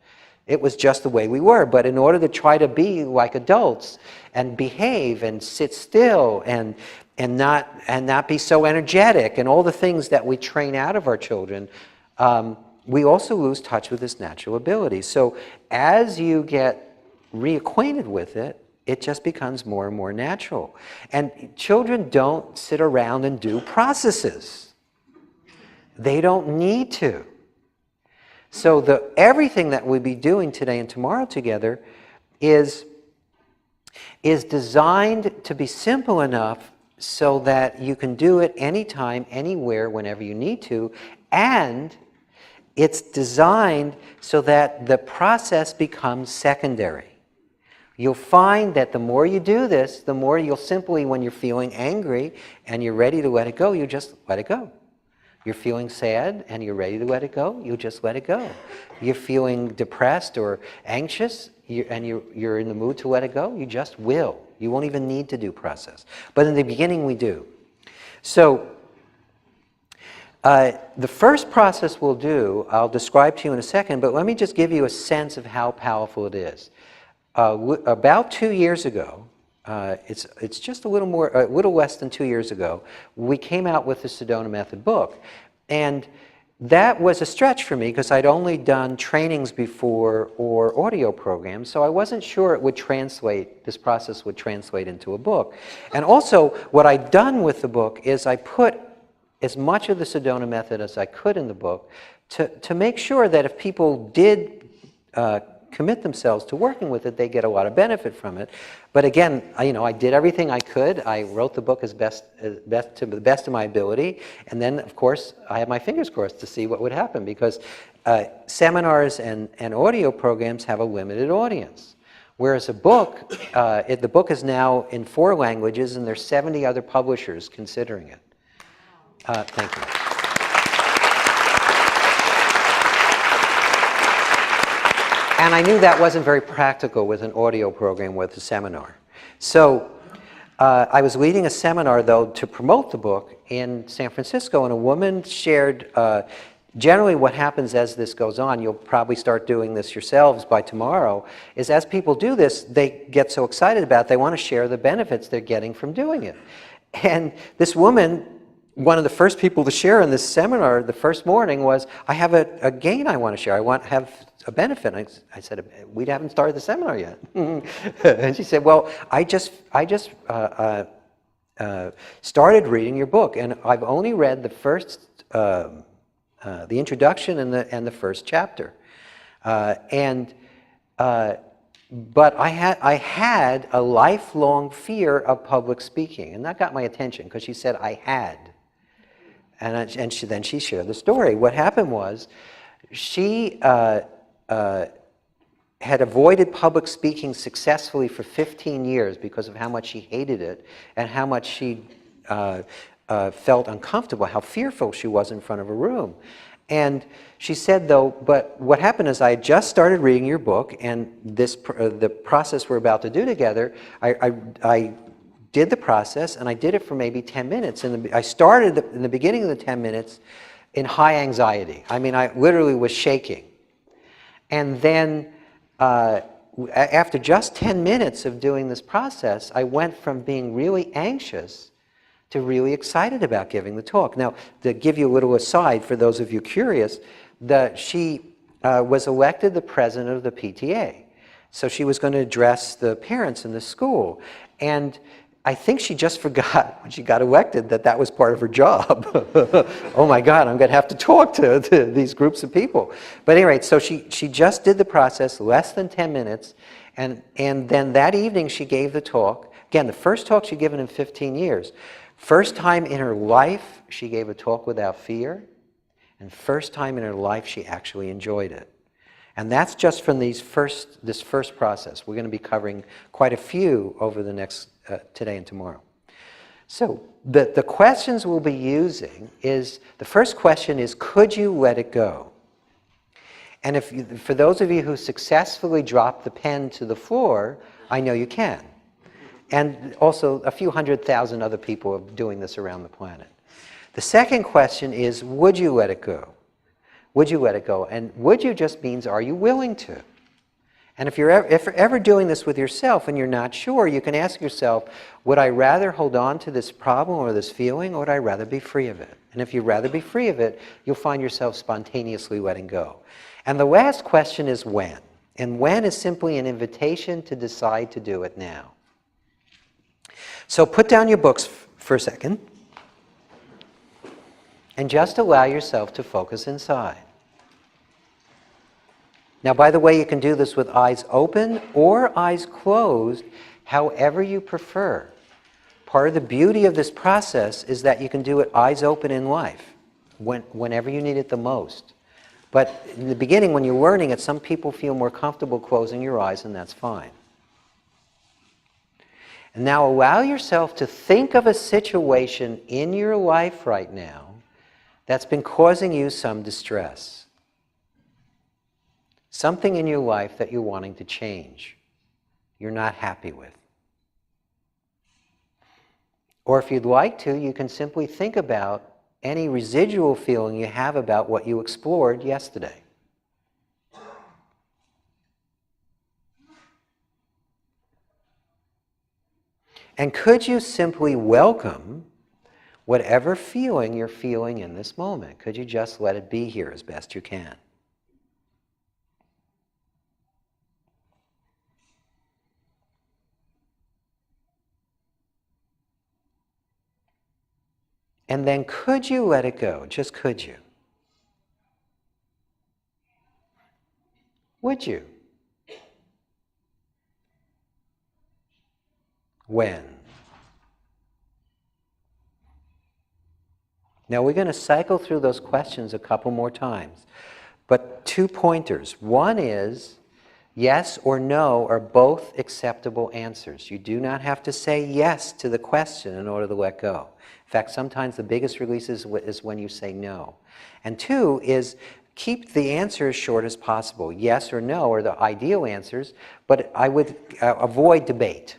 It was just the way we were. But in order to try to be like adults and behave and sit still and not be so energetic and all the things that we train out of our children, we also lose touch with this natural ability. So as you get reacquainted with it, it just becomes more and more natural. And children don't sit around and do processes. They don't need to. So everything that we'll be doing today and tomorrow together is designed to be simple enough so that you can do it anytime, anywhere, whenever you need to, and it's designed so that the process becomes secondary. You'll find that the more you do this, the more you'll simply, when you're feeling angry and you're ready to let it go, you just let it go. You're feeling sad and you're ready to let it go, you just let it go. You're feeling depressed or anxious and you're in the mood to let it go, you just will. You won't even need to do process. But in the beginning, we do. So the first process we'll do, I'll describe to you in a second, but let me just give you a sense of how powerful it is. About 2 years ago, it's just a little less than 2 years ago, we came out with the Sedona Method book. And that was a stretch for me because I'd only done trainings before or audio programs, so I wasn't sure it would translate, this process would translate into a book. And also, what I'd done with the book is I put as much of the Sedona Method as I could in the book to make sure that if people did commit themselves to working with it, they get a lot of benefit from it. But again, I did everything I could. I wrote the book to the best of my ability, and then, of course, I had my fingers crossed to see what would happen because seminars and audio programs have a limited audience. Whereas a book, the book is now in 4 languages, and there's 70 other publishers considering it. Thank you. And I knew that wasn't very practical with an audio program with a seminar. So I was leading a seminar, though, to promote the book in San Francisco, and a woman shared, generally what happens as this goes on, you'll probably start doing this yourselves by tomorrow, is as people do this, they get so excited about it, they want to share the benefits they're getting from doing it. And this woman one of the first people to share in this seminar the first morning was, I have a gain I want to share. I want to have a benefit. I said, we haven't started the seminar yet. And she said, well, I just started reading your book, and I've only read the first, the introduction and the first chapter. But I had a lifelong fear of public speaking, and that got my attention because she said I had. And then she shared the story. What happened was she had avoided public speaking successfully for 15 years because of how much she hated it and how much she felt uncomfortable, how fearful she was in front of a room. And she said, though, but what happened is I had just started reading your book, and the process we're about to do together, I did the process, and I did it for maybe 10 minutes. And I started in the beginning of the 10 minutes in high anxiety. I mean, I literally was shaking. And then after just 10 minutes of doing this process, I went from being really anxious to really excited about giving the talk. Now, to give you a little aside, for those of you curious, she was elected the president of the PTA. So she was going to address the parents in the school. And I think she just forgot when she got elected that was part of her job. Oh my God, I'm going to have to talk to these groups of people. But at any rate, so she just did the process, less than 10 minutes, and then that evening she gave the talk. Again, the first talk she'd given in 15 years. First time in her life she gave a talk without fear, and first time in her life she actually enjoyed it. And that's just from this first process. We're going to be covering quite a few over the next today and tomorrow. So the questions we'll be using is, the first question is, could you let it go? And for those of you who successfully dropped the pen to the floor, I know you can. And also a few 100,000 other people are doing this around the planet. The second question is, would you let it go? Would you let it go? And would you just means, are you willing to? And if you're ever doing this with yourself and you're not sure, you can ask yourself, would I rather hold on to this problem or this feeling, or would I rather be free of it? And if you'd rather be free of it, you'll find yourself spontaneously letting go. And the last question is when. And when is simply an invitation to decide to do it now. So put down your books for a second and just allow yourself to focus inside. Now, by the way, you can do this with eyes open or eyes closed, however you prefer. Part of the beauty of this process is that you can do it eyes open in life, whenever you need it the most. But in the beginning, when you're learning it, some people feel more comfortable closing your eyes, and that's fine. And now allow yourself to think of a situation in your life right now that's been causing you some distress. Something in your life that you're wanting to change, you're not happy with. Or if you'd like to, you can simply think about any residual feeling you have about what you explored yesterday. And could you simply welcome whatever feeling you're feeling in this moment? Could you just let it be here as best you can? And then could you let it go? Just could you? Would you? When? Now we're going to cycle through those questions a couple more times. But 2 pointers. One is, yes or no are both acceptable answers. You do not have to say yes to the question in order to let go. In fact, sometimes the biggest release is when you say no. And 2 is, keep the answer as short as possible. Yes or no are the ideal answers, but I would avoid debate.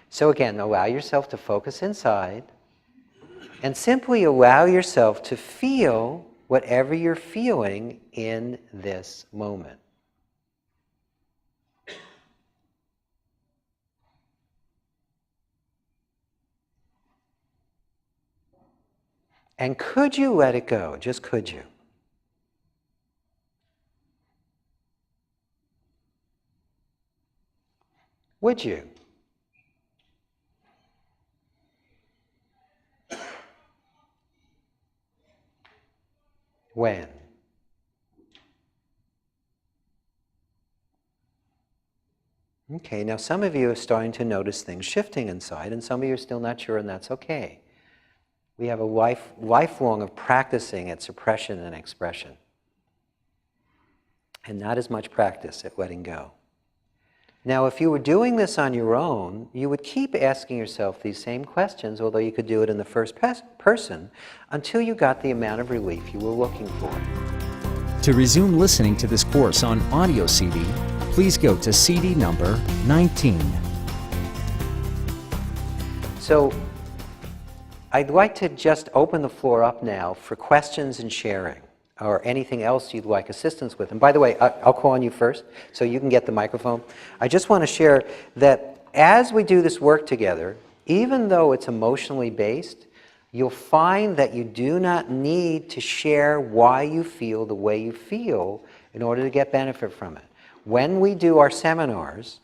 So again, allow yourself to focus inside and simply allow yourself to feel whatever you're feeling in this moment. And could you let it go? Just could you? Would you? When? Okay, now some of you are starting to notice things shifting inside, and some of you are still not sure, and that's okay. We have a lifelong of practicing at suppression and expression, and not as much practice at letting go. Now, if you were doing this on your own, you would keep asking yourself these same questions, although you could do it in the first person, until you got the amount of relief you were looking for. To resume listening to this course on audio CD, please go to CD number 19. So, I'd like to just open the floor up now for questions and sharing, or anything else you'd like assistance with. And by the way, I'll call on you first, so you can get the microphone. I just want to share that as we do this work together, even though it's emotionally based, you'll find that you do not need to share why you feel the way you feel in order to get benefit from it. When we do our seminars,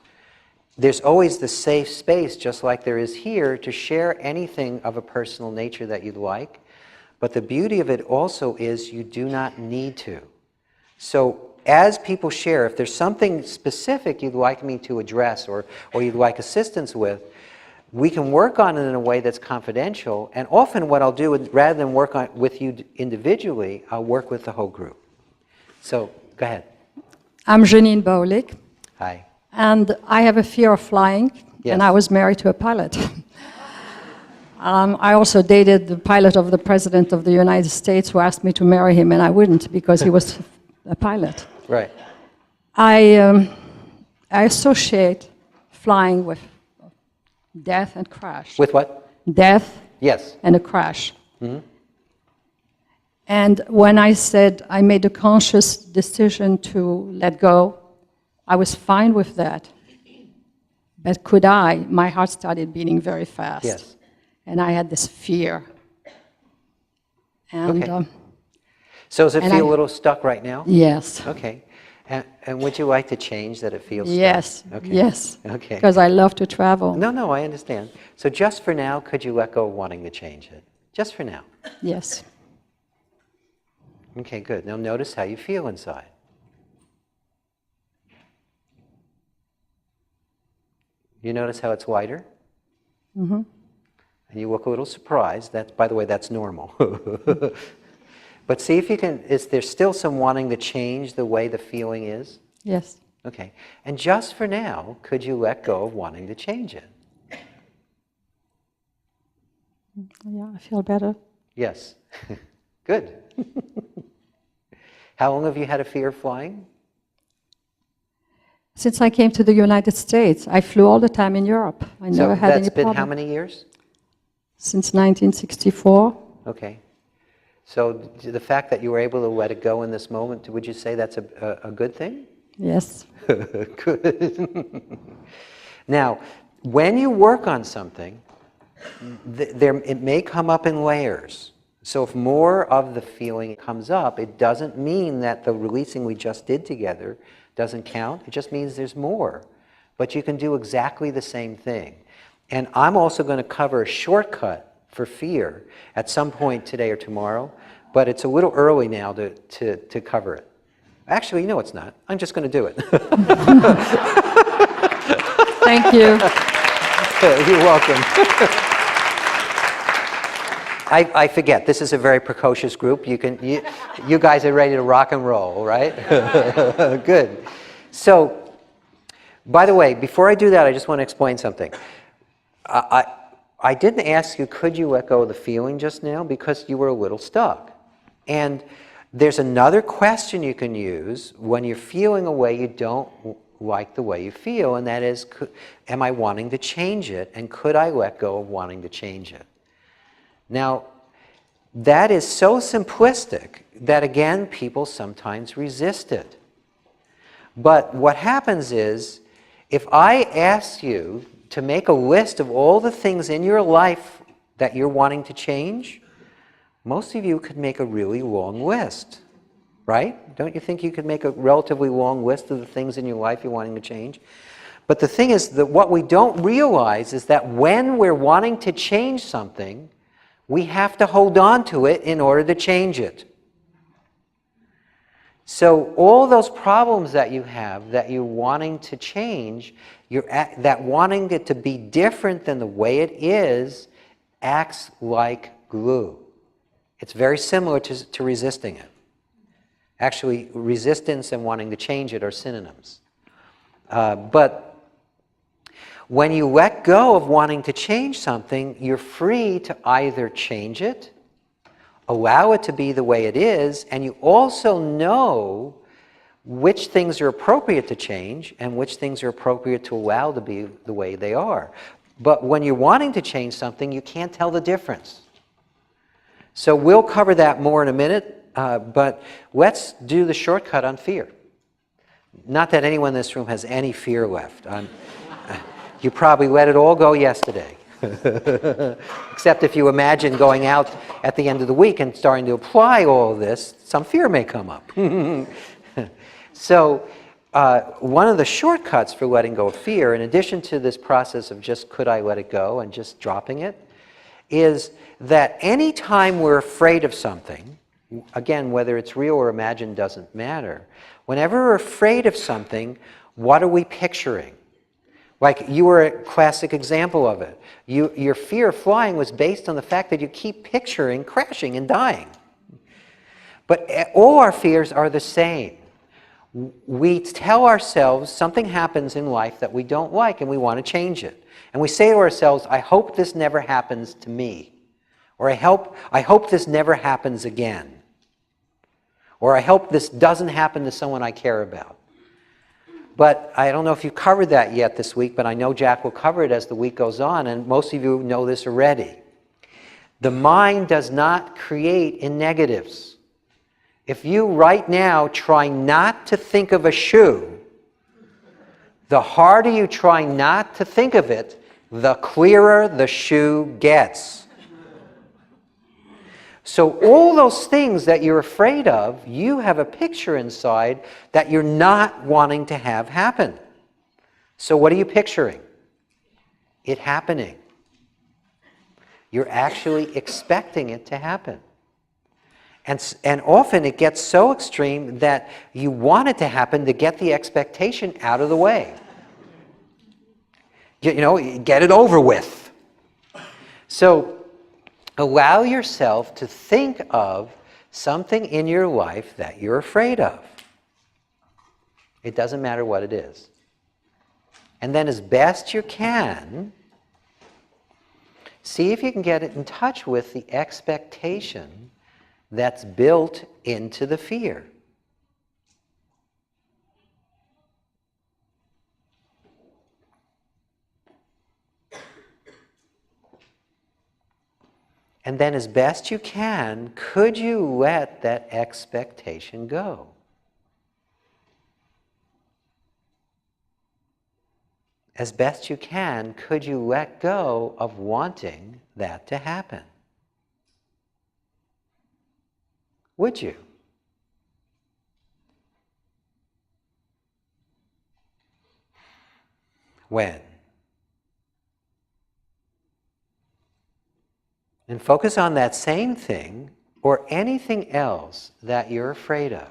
there's always the safe space, just like there is here, to share anything of a personal nature that you'd like. But the beauty of it also is you do not need to. So as people share, if there's something specific you'd like me to address or you'd like assistance with, we can work on it in a way that's confidential. And often what I'll do, rather than work on with you individually, I'll work with the whole group. So go ahead. I'm Janine Baulik, Hi. and I have a fear of flying, Yes. and I was married to a pilot. I also dated the pilot of the President of the United States, who asked me to marry him, and I wouldn't because he was a pilot. Right. I associate flying with death and crash. With what? Death Yes. and a crash. And when I said I made a conscious decision to let go, I was fine with that. But could I? My heart started beating very fast. Yes. And I had this fear. And Okay. So does it and feel a I- little stuck right now? yes. Okay. And would you like to change that it feels Yes. stuck? Okay. Yes. Okay. Because I love to travel. No, I understand. So just for now, could you let go of wanting to change it? Just for now. Yes. Okay, good. Now notice how you feel inside. You notice how it's lighter? Mm-hmm. And you look a little surprised. That's, by the way, that's normal. But see if you can, is there still some wanting to change the way the feeling is? Yes. Okay. And just for now, could you let go of wanting to change it? Yeah, I feel better. Yes. Good. How long have you had a fear of flying? Since I came to the United States, I flew all the time in Europe. I never had any that's been problem. how many years? Since 1964. Okay. So the fact that you were able to let it go in this moment, would you say that's a good thing? Yes. Good. Now, when you work on something, it may come up in layers. So if more of the feeling comes up, it doesn't mean that the releasing we just did together doesn't count. It just means there's more. But you can do exactly the same thing. And I'm also going to cover a shortcut for fear at some point today or tomorrow, but it's a little early now to cover it. Actually, no, it's not. I'm just going to do it. Thank you. You're welcome. I forget, this is a very precocious group. You guys are ready to rock and roll, right? Good. So, by the way, before I do that, I just want to explain something. I didn't ask you, could you let go of the feeling just now, because you were a little stuck. And there's another question you can use when you're feeling a way you don't like the way you feel, and that is, am I wanting to change it, and could I let go of wanting to change it? Now, that is so simplistic that, again, people sometimes resist it. But what happens is, if I ask you to make a list of all the things in your life that you're wanting to change, Most of you could make a really long list, right? Don't you think you could make a relatively long list of the things in your life you're wanting to change? But the thing is that what we don't realize is that when we're wanting to change something, we have to hold on to it in order to change it. So all those problems that you have that you're wanting to change, that wanting it to be different than the way it is, acts like glue. It's very similar to resisting it. Actually, resistance and wanting to change it are synonyms. But when you let go of wanting to change something, you're free to either change it, allow it to be the way it is, and you also know which things are appropriate to change and which things are appropriate to allow to be the way they are. But when you're wanting to change something, you can't tell the difference. So we'll cover that more in a minute, but let's do the shortcut on fear. Not that anyone in this room has any fear left. You probably let it all go yesterday. Except if you imagine going out at the end of the week and starting to apply all of this, some fear may come up. So one of the shortcuts for letting go of fear, in addition to this process of just could I let it go and just dropping it, is that any time we're afraid of something, again, whether it's real or imagined doesn't matter, whenever we're afraid of something, what are we picturing? Like, you were a classic example of it. Your fear of flying was based on the fact that you keep picturing crashing and dying. But all our fears are the same. We tell ourselves something happens in life that we don't like and we want to change it. And we say to ourselves, I hope this never happens to me. Or I hope this never happens again. Or I hope this doesn't happen to someone I care about. But I don't know if you covered that yet this week, but I know Jack will cover it as the week goes on, and most of you know this already. The mind does not create in negatives. If you right now try not to think of a shoe, the harder you try not to think of it, the clearer the shoe gets. So all those things that you're afraid of, you have a picture inside that you're not wanting to have happen. So what are you picturing? It happening. You're actually expecting it to happen. And often it gets so extreme that you want it to happen to get the expectation out of the way. You know, get it over with. So allow yourself to think of something in your life that you're afraid of. It doesn't matter what it is. And then as best you can, see if you can get it in touch with the expectation that's built into the fear. And then as best you can, could you let that expectation go? As best you can, could you let go of wanting that to happen? Would you? When? And focus on that same thing or anything else that you're afraid of.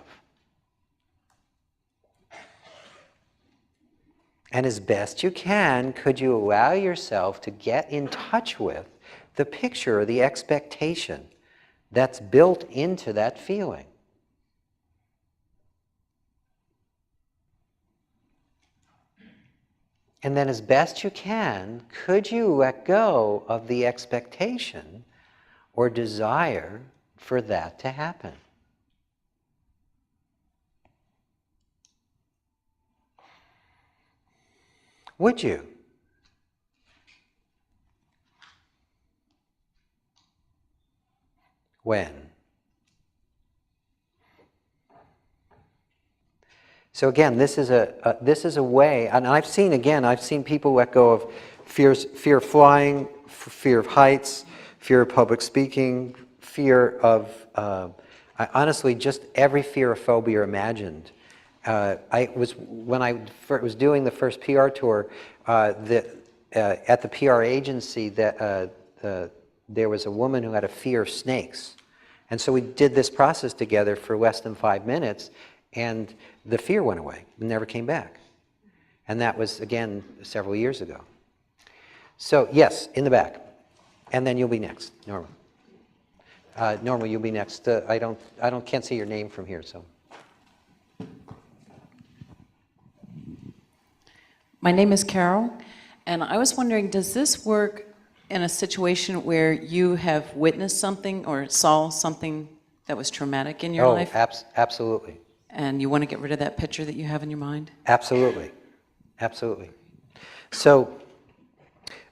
And as best you can, could you allow yourself to get in touch with the picture or the expectation that's built into that feeling? And then as best you can, could you let go of the expectation or desire for that to happen? Would you? When? So again, this is a way, and I've seen people let go of fear of flying, fear of heights, fear of public speaking, fear of, honestly, just every fear or phobia imagined. When I was doing the first PR tour, at the PR agency, there was a woman who had a fear of snakes. And so we did this process together for less than 5 minutes, and the fear went away and never came back. And that was, again, several years ago. So, yes, in the back. And then you'll be next, Norma. Norma, you'll be next. Can't see your name from here, so. My name is Carol, and I was wondering, does this work in a situation where you have witnessed something or saw something that was traumatic in your life? Absolutely. And you want to get rid of that picture that you have in your mind? Absolutely. Absolutely. So,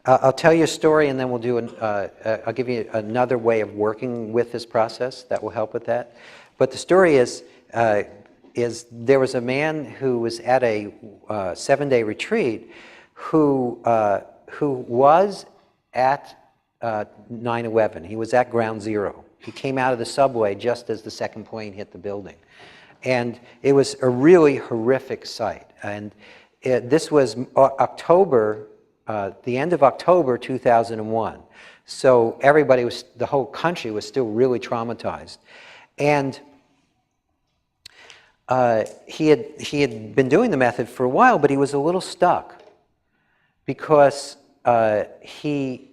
I'll tell you a story, and then we'll do I'll give you another way of working with this process that will help with that. But the story is there was a man who was at a 7-day retreat who was at 9/11. He was at ground zero. He came out of the subway just as the second plane hit the building. And it was a really horrific sight. And this was October, the end of October 2001. So the whole country was still really traumatized. And he had been doing the method for a while, but he was a little stuck because he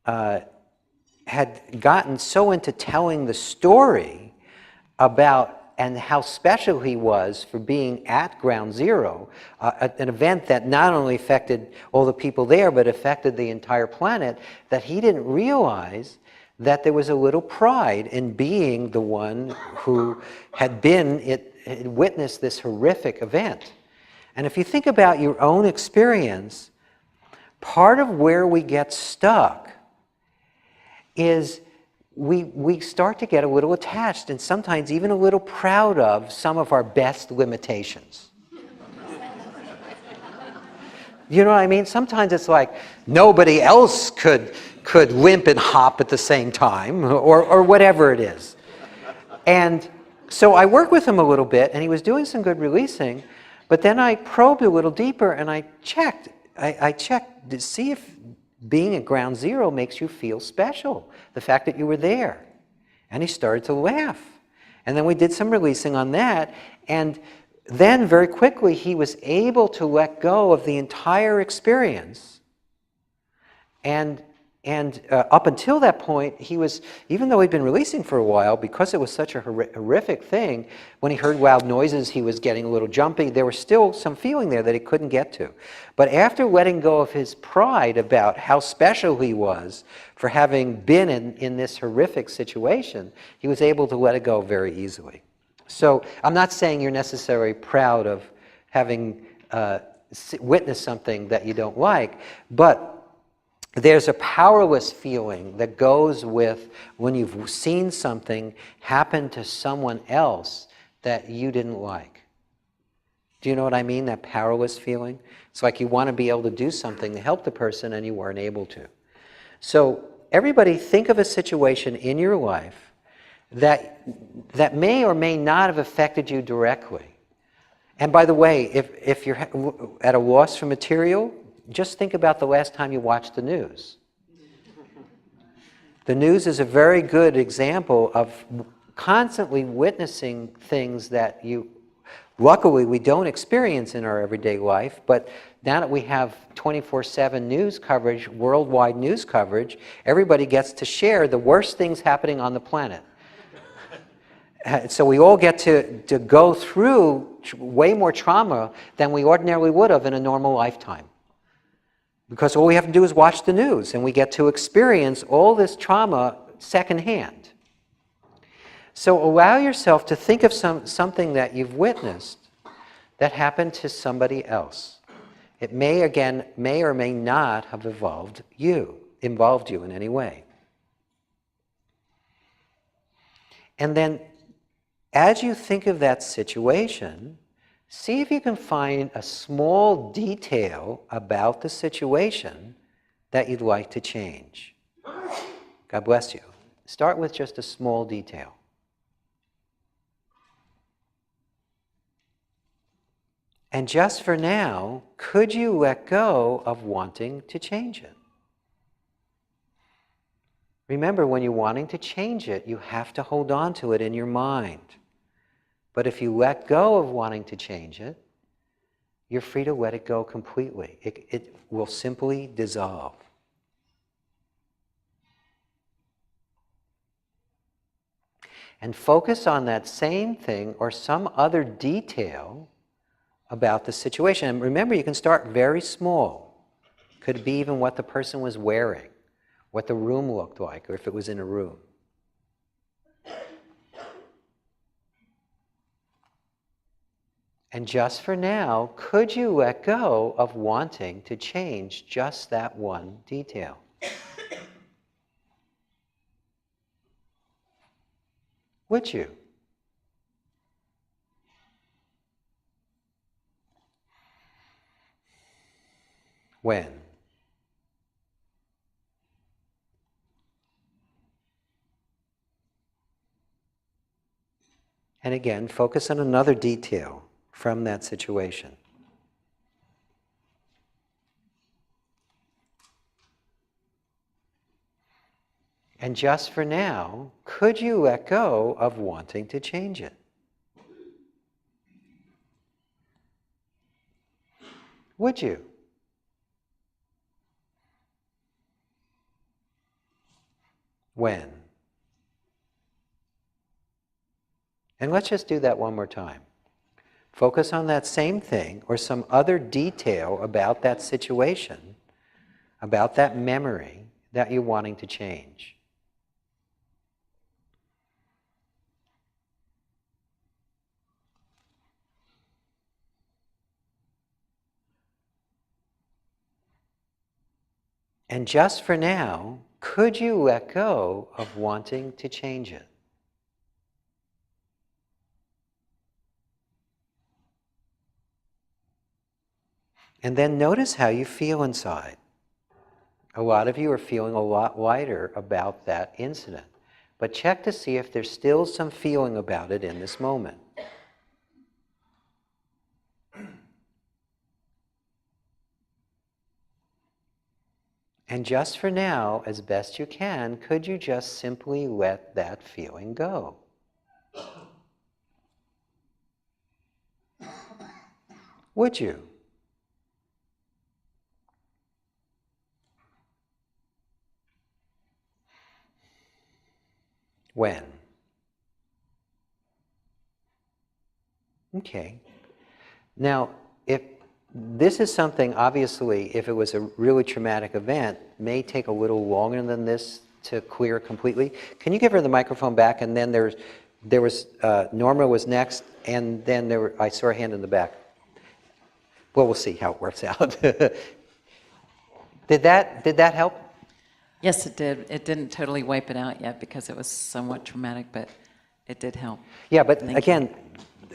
had gotten so into telling the story about and how special he was for being at ground zero, an event that not only affected all the people there, but affected the entire planet, that he didn't realize that there was a little pride in being the one who had witnessed this horrific event. And if you think about your own experience, part of where we get stuck is we start to get a little attached and sometimes even a little proud of some of our best limitations. You know what I mean? Sometimes it's like nobody else could limp and hop at the same time or whatever it is. And so I worked with him a little bit, and he was doing some good releasing, but then I probed a little deeper and I checked to see if being at ground zero makes you feel special, the fact that you were there. And he started to laugh. And then we did some releasing on that, and then very quickly he was able to let go of the entire experience. And up until that point, he was, even though he'd been releasing for a while, because it was such a horrific thing, when he heard loud noises, he was getting a little jumpy. There was still some feeling there that he couldn't get to. But after letting go of his pride about how special he was for having been in this horrific situation, he was able to let it go very easily. So I'm not saying you're necessarily proud of having witnessed something that you don't like, but there's a powerless feeling that goes with when you've seen something happen to someone else that you didn't like. Do you know what I mean, that powerless feeling? It's like you want to be able to do something to help the person and you weren't able to. So everybody think of a situation in your life that may or may not have affected you directly. And by the way, if you're at a loss for material, just think about the last time you watched the news. The news is a very good example of constantly witnessing things that luckily we don't experience in our everyday life, but now that we have 24/7 news coverage, worldwide news coverage, everybody gets to share the worst things happening on the planet. So we all get to go through way more trauma than we ordinarily would have in a normal lifetime. Because all we have to do is watch the news, and we get to experience all this trauma secondhand. So allow yourself to think of something that you've witnessed that happened to somebody else. It may or may not have involved you in any way. And then, as you think of that situation, see if you can find a small detail about the situation that you'd like to change. God bless you. start with just a small detail. And just for now, could you let go of wanting to change it? Remember, when you're wanting to change it, you have to hold on to it in your mind. But if you let go of wanting to change it, you're free to let it go completely. It will simply dissolve. And focus on that same thing or some other detail about the situation. And remember, you can start very small. Could be even what the person was wearing, what the room looked like, or if it was in a room. And just for now, could you let go of wanting to change just that one detail? Would you? When? And again, focus on another detail from that situation. And just for now, could you let go of wanting to change it? Would you? When? And let's just do that one more time. Focus on that same thing or some other detail about that situation, about that memory that you're wanting to change. And just for now, could you let go of wanting to change it? And then notice how you feel inside. A lot of you are feeling a lot lighter about that incident. But check to see if there's still some feeling about it in this moment. And just for now, as best you can, could you just simply let that feeling go? Would you? When? Okay. Now, if this is something, obviously, if it was a really traumatic event, may take a little longer than this to clear completely. Can you give her the microphone back? And then there was Norma was next, and then I saw a hand in the back. Well, we'll see how it works out. Did that help? Yes, it did. It didn't totally wipe it out yet because it was somewhat traumatic, but it did help. Yeah, but Thank again,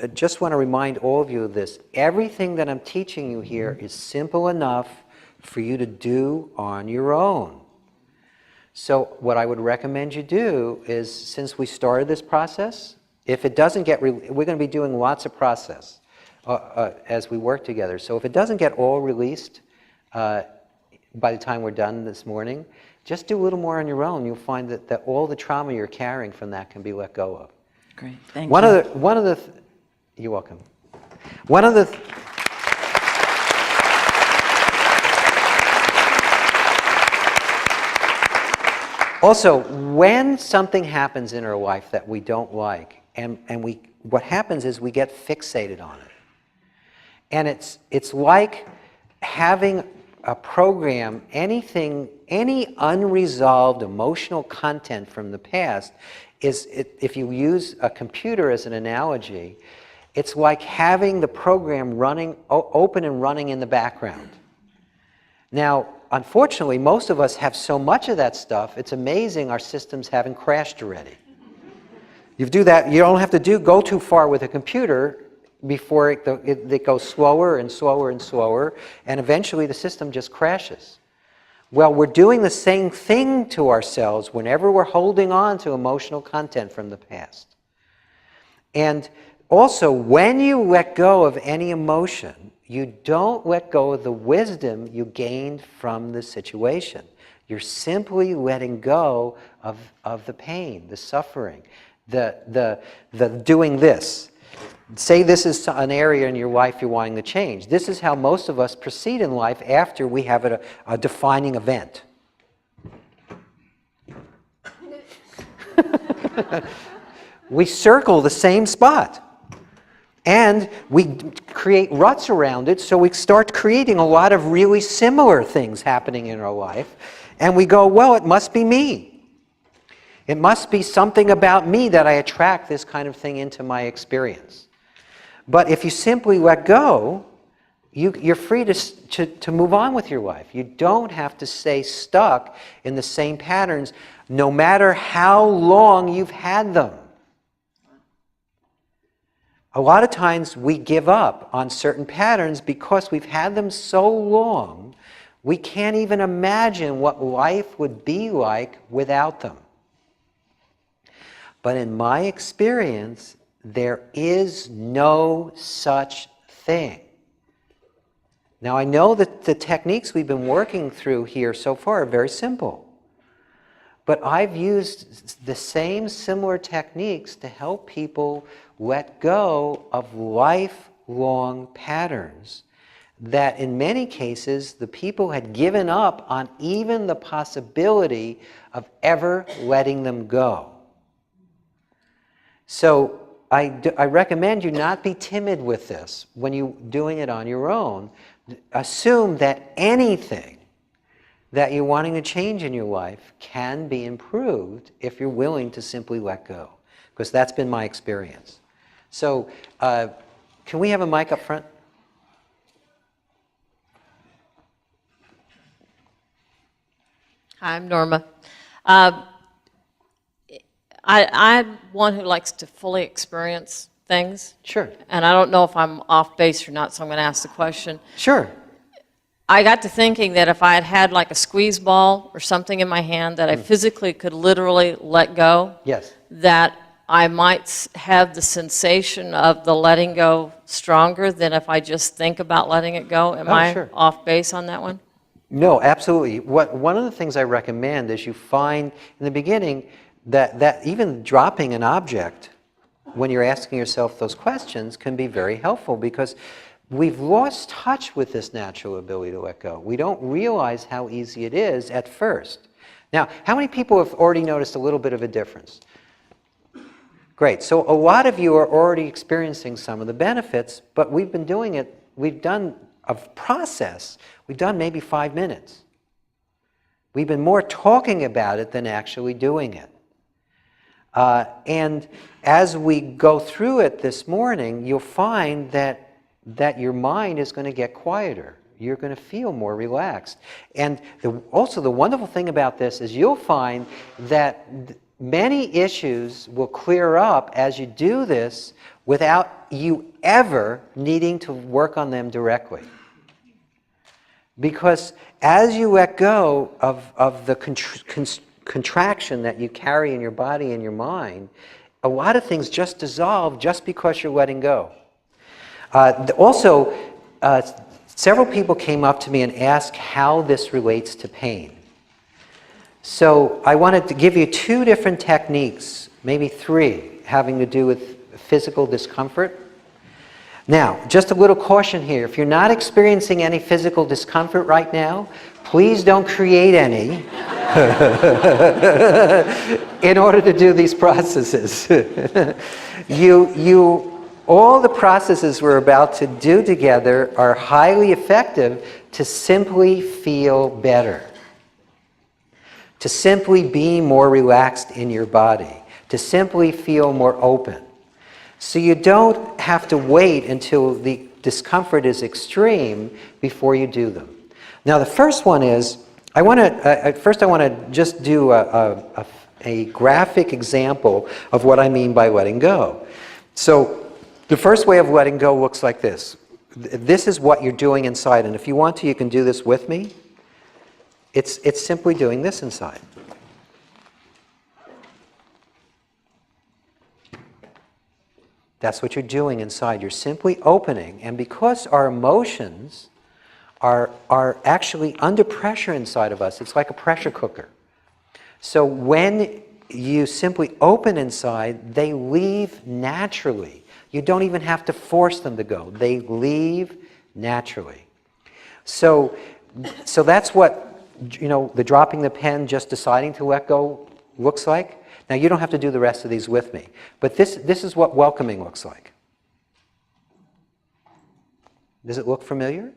I just want to remind all of you of this. Everything that I'm teaching you here is simple enough for you to do on your own. So what I would recommend you do is, since we started this process, if it doesn't get, we're going to be doing lots of process as we work together. So if it doesn't get all released by the time we're done this morning, just do a little more on your own. You'll find that all the trauma you're carrying from that can be let go of. Great, thank you. You're welcome. One of the also, when something happens in our life that we don't like, and what happens is we get fixated on it. And it's like having a program, any unresolved emotional content from the past if you use a computer as an analogy, it's like having the program running, open and running in the background. Now, unfortunately, most of us have so much of that stuff, it's amazing our systems haven't crashed already. You do that, you don't have to go too far with a computer before it goes slower and slower and slower, and eventually the system just crashes. Well, we're doing the same thing to ourselves whenever we're holding on to emotional content from the past. And also, when you let go of any emotion, you don't let go of the wisdom you gained from the situation. You're simply letting go of the pain, the suffering, the doing this. Say this is an area in your life you're wanting to change. This is how most of us proceed in life after we have a defining event. We circle the same spot. And we create ruts around it, so we start creating a lot of really similar things happening in our life. And we go, well, it must be me. It must be something about me that I attract this kind of thing into my experience. But if you simply let go, you're free to move on with your life. You don't have to stay stuck in the same patterns, no matter how long you've had them. A lot of times we give up on certain patterns because we've had them so long, we can't even imagine what life would be like without them. But in my experience, there is no such thing. Now, I know that the techniques we've been working through here so far are very simple. But I've used the same similar techniques to help people let go of lifelong patterns that in many cases the people had given up on even the possibility of ever letting them go. So I recommend you not be timid with this when you're doing it on your own. Assume that anything that you're wanting to change in your life can be improved if you're willing to simply let go. Because that's been my experience. So, can we have a mic up front? Hi, I'm Norma. I'm one who likes to fully experience things. Sure. And I don't know if I'm off base or not, so I'm going to ask the question. Sure. I got to thinking that if I had had like a squeeze ball or something in my hand that I physically could literally let go, Yes. that I might have the sensation of the letting go stronger than if I just think about letting it go. Am I sure. off base on that one? No, absolutely. One of the things I recommend is you find in the beginning that even dropping an object when you're asking yourself those questions can be very helpful because we've lost touch with this natural ability to let go. We don't realize how easy it is at first. Now, how many people have already noticed a little bit of a difference? Great. So a lot of you are already experiencing some of the benefits, but we've been doing it, we've done a process, we've done maybe 5 minutes. We've been more talking about it than actually doing it. And as we go through it this morning, you'll find that your mind is going to get quieter. You're going to feel more relaxed. And also the wonderful thing about this is you'll find that many issues will clear up as you do this without you ever needing to work on them directly. Because as you let go of the contraction that you carry in your body and your mind, a lot of things just dissolve just because you're letting go. Also, several people came up to me and asked how this relates to pain. So I wanted to give you 2 different techniques, maybe 3, having to do with physical discomfort. Now, just a little caution here. If you're not experiencing any physical discomfort right now, please don't create any in order to do these processes. All the processes we're about to do together are highly effective to simply feel better, to simply be more relaxed in your body, to simply feel more open. So you don't have to wait until the discomfort is extreme before you do them. Now the first one is, I want to just do a graphic example of what I mean by letting go. So the first way of letting go looks like this. This is what you're doing inside, and if you want to, you can do this with me. It's simply doing this inside. That's what you're doing inside. You're simply opening. And because our emotions are actually under pressure inside of us, it's like a pressure cooker. So when you simply open inside, they leave naturally. You don't even have to force them to go. They leave naturally. So that's what, the dropping the pen, just deciding to let go looks like. Now, you don't have to do the rest of these with me, but this is what welcoming looks like. Does it look familiar?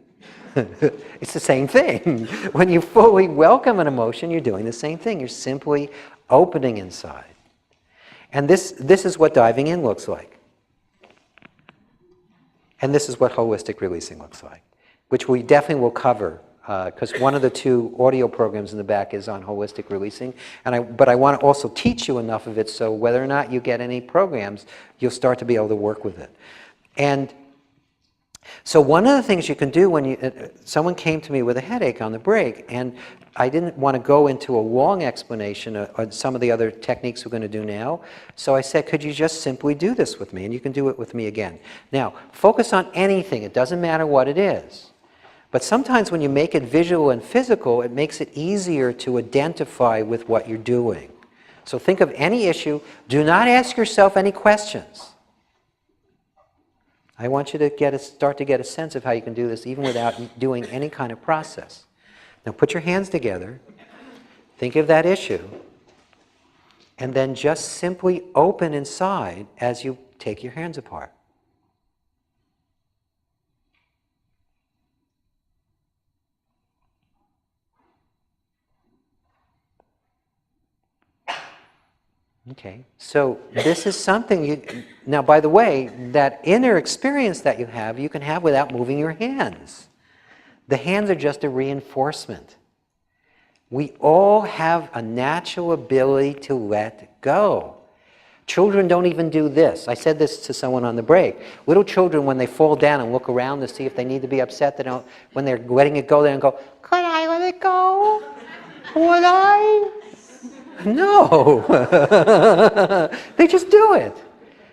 It's the same thing. When you fully welcome an emotion, you're doing the same thing. You're simply opening inside. And this is what diving in looks like. And this is what holistic releasing looks like, which we definitely will cover, because one of the 2 audio programs in the back is on holistic releasing. But I want to also teach you enough of it so whether or not you get any programs, you'll start to be able to work with it. And so one of the things you can do when someone came to me with a headache on the break, and I didn't want to go into a long explanation of some of the other techniques we're going to do now, so I said, could you just simply do this with me? And you can do it with me again. Now, focus on anything. It doesn't matter what it is. But sometimes when you make it visual and physical, it makes it easier to identify with what you're doing. So think of any issue. Do not ask yourself any questions. I want you to start to get a sense of how you can do this even without doing any kind of process. Now put your hands together, think of that issue, and then just simply open inside as you take your hands apart. Okay, so this is something now by the way, that inner experience that you can have without moving your hands. The hands are just a reinforcement. We all have a natural ability to let go. Children don't even do this. I said this to someone on the break. Little children, when they fall down and look around to see if they need to be upset, they don't, when they're letting it go, they don't go, could I let it go? Would I? No. They just do it.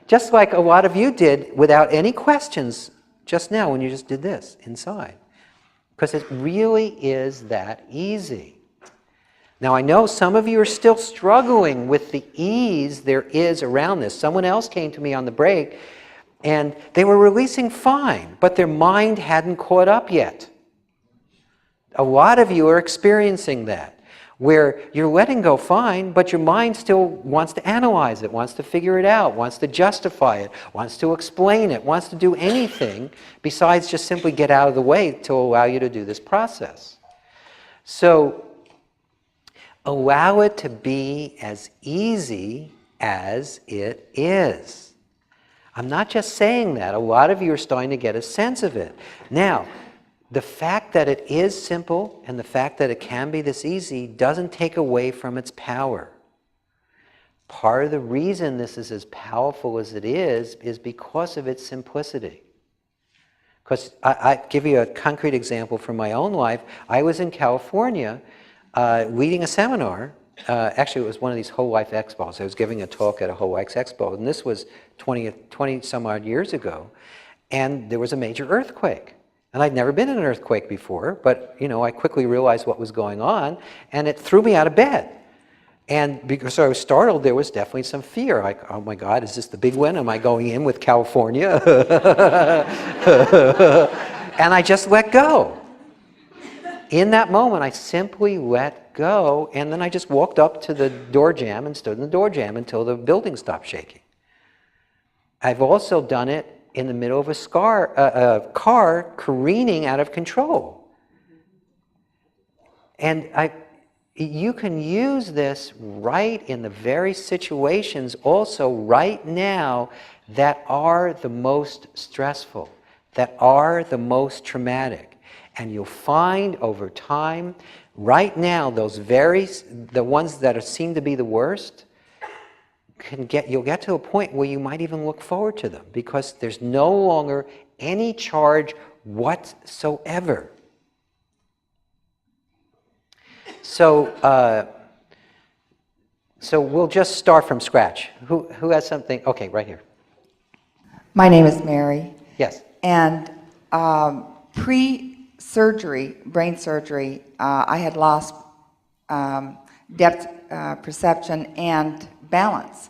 Just like a lot of you did without any questions just now when you just did this inside. Because it really is that easy. Now I know some of you are still struggling with the ease there is around this. Someone else came to me on the break and they were releasing fine, but their mind hadn't caught up yet. A lot of you are experiencing that, where you're letting go fine, but your mind still wants to analyze it, wants to figure it out, wants to justify it, wants to explain it, wants to do anything besides just simply get out of the way to allow you to do this process. So allow it to be as easy as it is. I'm not just saying that. A lot of you are starting to get a sense of it. Now, the fact that it is simple and the fact that it can be this easy doesn't take away from its power. Part of the reason this is as powerful as it is because of its simplicity. Because I give you a concrete example from my own life. I was in California leading a seminar. Actually, it was one of these Whole Life Expos. I was giving a talk at a Whole Life Expo, and this was 20 some odd years ago. And there was a major earthquake. And I'd never been in an earthquake before, but I quickly realized what was going on, and it threw me out of bed. And because I was startled, there was definitely some fear. Like, oh my God, is this the big one? Am I going in with California? And I just let go. In that moment, I simply let go, and then I just walked up to the door jamb and stood in the door jamb until the building stopped shaking. I've also done it in the middle of a car careening out of control. And you can use this right in the very situations also right now that are the most stressful, that are the most traumatic. And you'll find over time, right now, the ones that seem to be the worst, you'll get to a point where you might even look forward to them because there's no longer any charge whatsoever. So, so we'll just start from scratch. Who has something? Okay, right here. My name is Mary, Yes. and pre-surgery, brain surgery, I had lost depth perception and balance.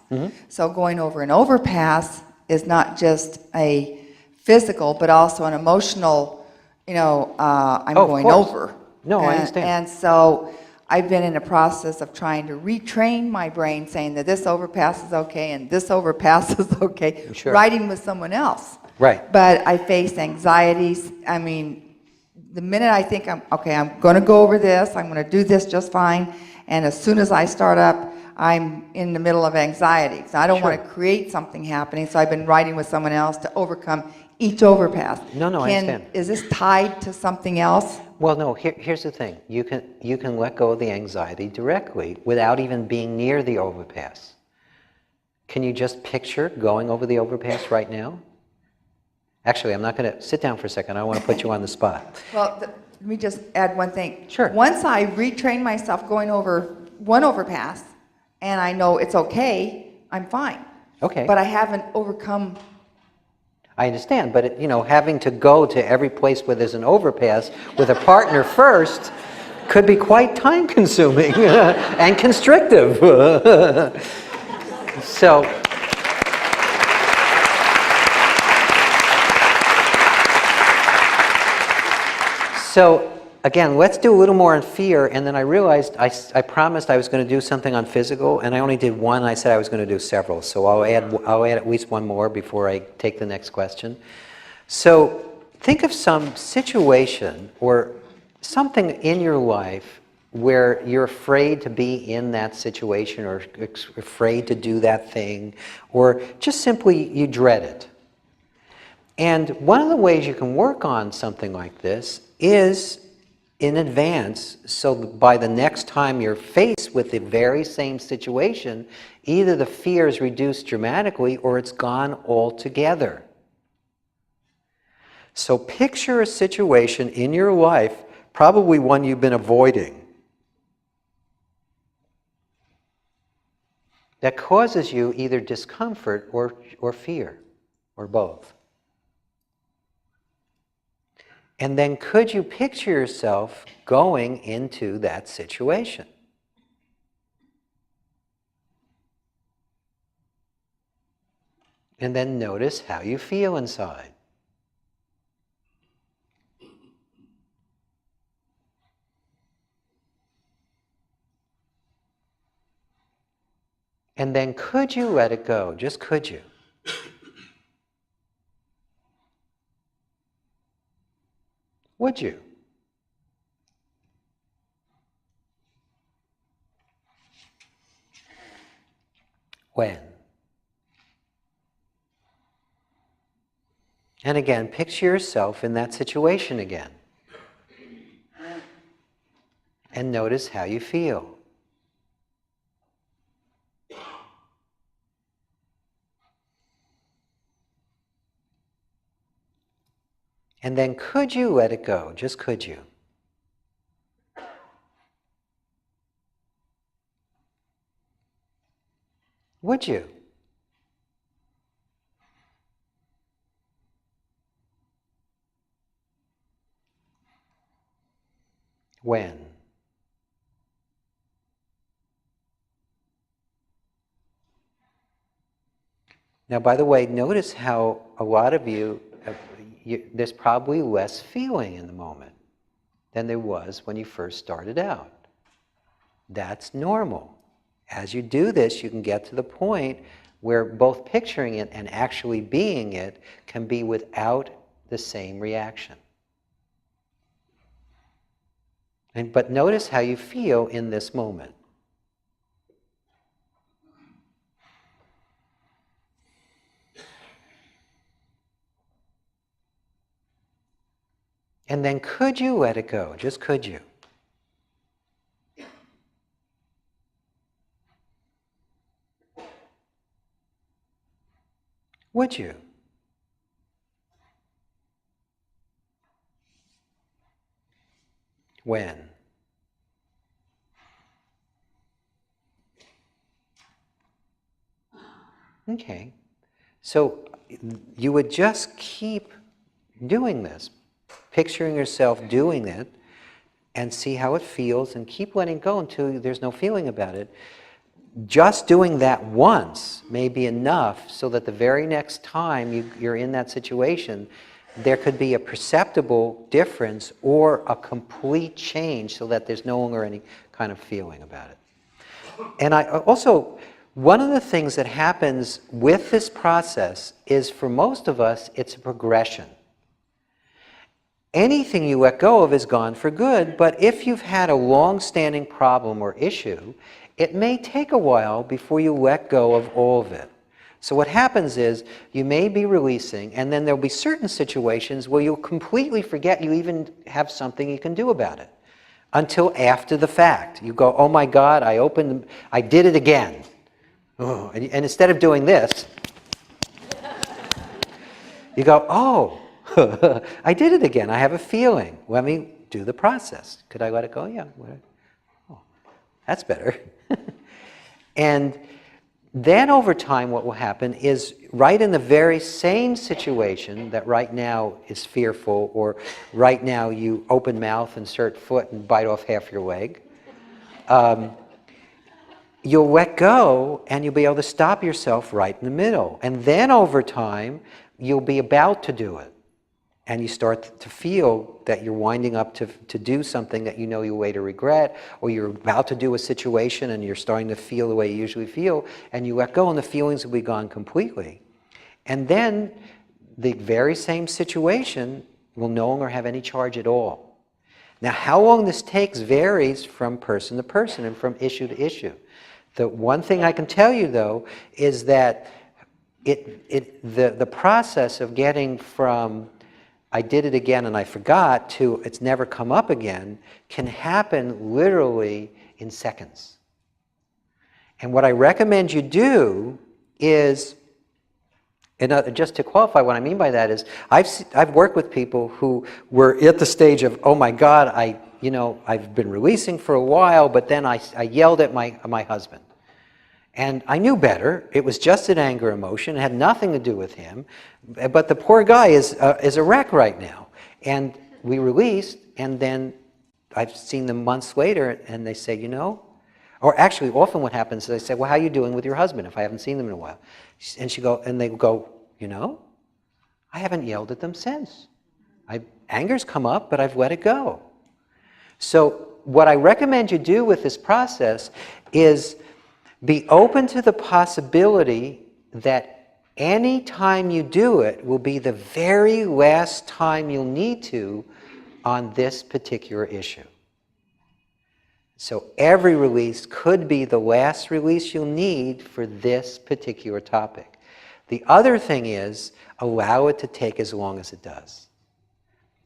So going over an overpass is not just a physical, but also an emotional, I'm Oh, of going course. over. No, I understand. And so I've been in a process of trying to retrain my brain, saying that this overpass is okay and this overpass is okay, Sure. riding with someone else. Right. But I face anxieties. I mean, the minute I think I'm going to go over this, I'm going to do this just fine, and as soon as I start up, I'm in the middle of anxiety. So I don't want to create something happening, so I've been riding with someone else to overcome each overpass. No, I understand. Is this tied to something else? Well, no, here's the thing. You can let go of the anxiety directly without even being near the overpass. Can you just picture going over the overpass right now? Actually, I'm not going to sit down for a second. I want to put you on the spot. Well, let me just add one thing. Sure. Once I retrain myself going over one overpass, and I know it's okay, I'm fine. Okay. But I haven't overcome. I understand, but having to go to every place where there's an overpass with a partner first could be quite time-consuming and constrictive. So again, let's do a little more on fear, and then I realized I promised I was going to do something on physical, and I only did one. I said I was going to do several, so I'll add at least one more before I take the next question. So think of some situation or something in your life where you're afraid to be in that situation, or afraid to do that thing, or just simply you dread it. And one of the ways you can work on something like this is in advance, so by the next time you're faced with the very same situation, either the fear is reduced dramatically or it's gone altogether. So picture a situation in your life, probably one you've been avoiding, that causes you either discomfort or fear, or both. And then could you picture yourself going into that situation? And then notice how you feel inside. And then could you let it go? Just could you? Would you? When? And again, picture yourself in that situation again. And notice how you feel. And then could you let it go? Just could you? Would you? When? Now, by the way, notice how a lot of you, there's probably less feeling in the moment than there was when you first started out. That's normal. As you do this, you can get to the point where both picturing it and actually being it can be without the same reaction. But notice how you feel in this moment. And then could you let it go? Just could you? Would you? When? Okay. So you would just keep doing this, picturing yourself doing it, and see how it feels, and keep letting go until there's no feeling about it. Just doing that once may be enough so that the very next time you're in that situation, there could be a perceptible difference or a complete change so that there's no longer any kind of feeling about it. And I also, one of the things that happens with this process is, for most of us, it's a progression. Anything you let go of is gone for good, but if you've had a long-standing problem or issue, it may take a while before you let go of all of it. So what happens is, you may be releasing, and then there'll be certain situations where you'll completely forget you even have something you can do about it. Until after the fact. You go, oh my God, I did it again. Oh, and instead of doing this, you go, oh, I did it again. I have a feeling. Let me do the process. Could I let it go? Yeah. Oh, that's better. And then over time what will happen is, right in the very same situation that right now is fearful, or right now you open mouth, insert foot, and bite off half your leg, you'll let go and you'll be able to stop yourself right in the middle. And then over time, you'll be about to do it. And you start to feel that you're winding up to do something that you know you'll later regret, or you're about to do a situation and you're starting to feel the way you usually feel, and you let go and the feelings will be gone completely. And then the very same situation will no longer have any charge at all. Now, how long this takes varies from person to person and from issue to issue. The one thing I can tell you, though, is that the process of getting from I did it again and I forgot to it's never come up again can happen literally in seconds. And what I recommend you do is, and just to qualify what I mean by that is, I've worked with people who were at the stage of, oh my God, I've been releasing for a while, but then I yelled at my husband. And I knew better. It was just an anger emotion. It had nothing to do with him. But the poor guy is a wreck right now. And we released, and then I've seen them months later, and they say, or actually often what happens is they say, well, how are you doing with your husband if I haven't seen them in a while? And they go, I haven't yelled at them since. Anger's come up, but I've let it go. So what I recommend you do with this process is be open to the possibility that any time you do it will be the very last time you'll need to on this particular issue. So every release could be the last release you'll need for this particular topic. The other thing is, allow it to take as long as it does.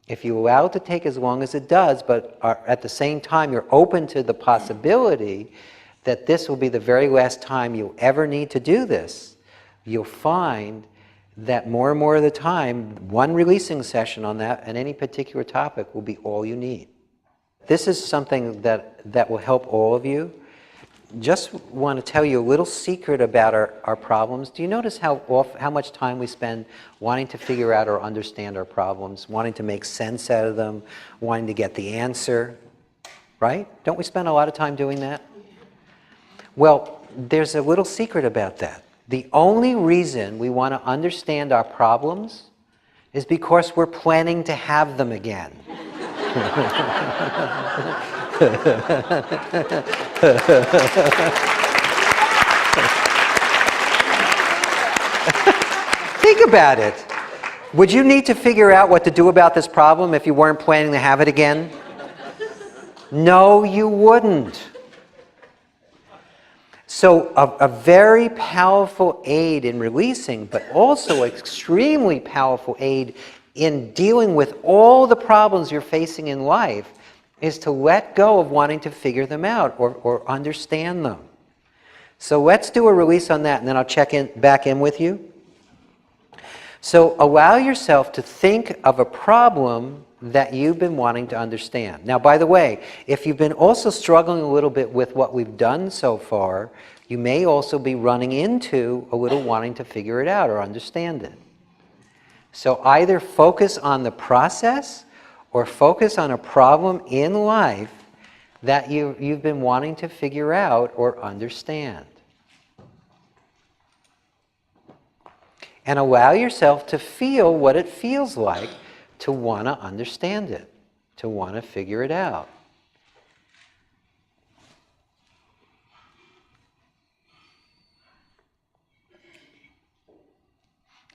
If you allow it to take as long as it does, but at the same time you're open to the possibility that this will be the very last time you'll ever need to do this, you'll find that more and more of the time, one releasing session on that and any particular topic will be all you need. This is something that will help all of you. Just want to tell you a little secret about our problems. Do you notice how much time we spend wanting to figure out or understand our problems, wanting to make sense out of them, wanting to get the answer, right? Don't we spend a lot of time doing that? Well, there's a little secret about that. The only reason we want to understand our problems is because we're planning to have them again. Think about it. Would you need to figure out what to do about this problem if you weren't planning to have it again? No, you wouldn't. So a very powerful aid in releasing, but also extremely powerful aid in dealing with all the problems you're facing in life is to let go of wanting to figure them out or understand them. So let's do a release on that, and then I'll check back in with you. So allow yourself to think of a problem that you've been wanting to understand. Now, by the way, if you've been also struggling a little bit with what we've done so far, You may also be running into a little wanting to figure it out or understand it. So either focus on the process or focus on a problem in life that you've been wanting to figure out or understand. And allow yourself to feel what it feels like to want to understand it, to want to figure it out.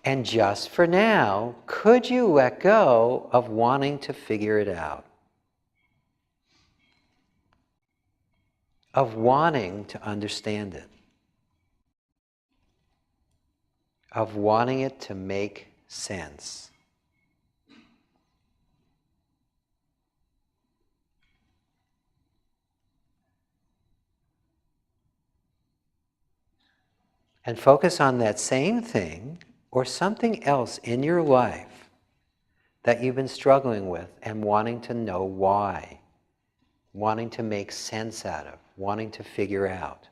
And just for now, could you let go of wanting to figure it out? Of wanting to understand it? Of wanting it to make sense? And focus on that same thing or something else in your life that you've been struggling with and wanting to know why, wanting to make sense out of, wanting to figure out.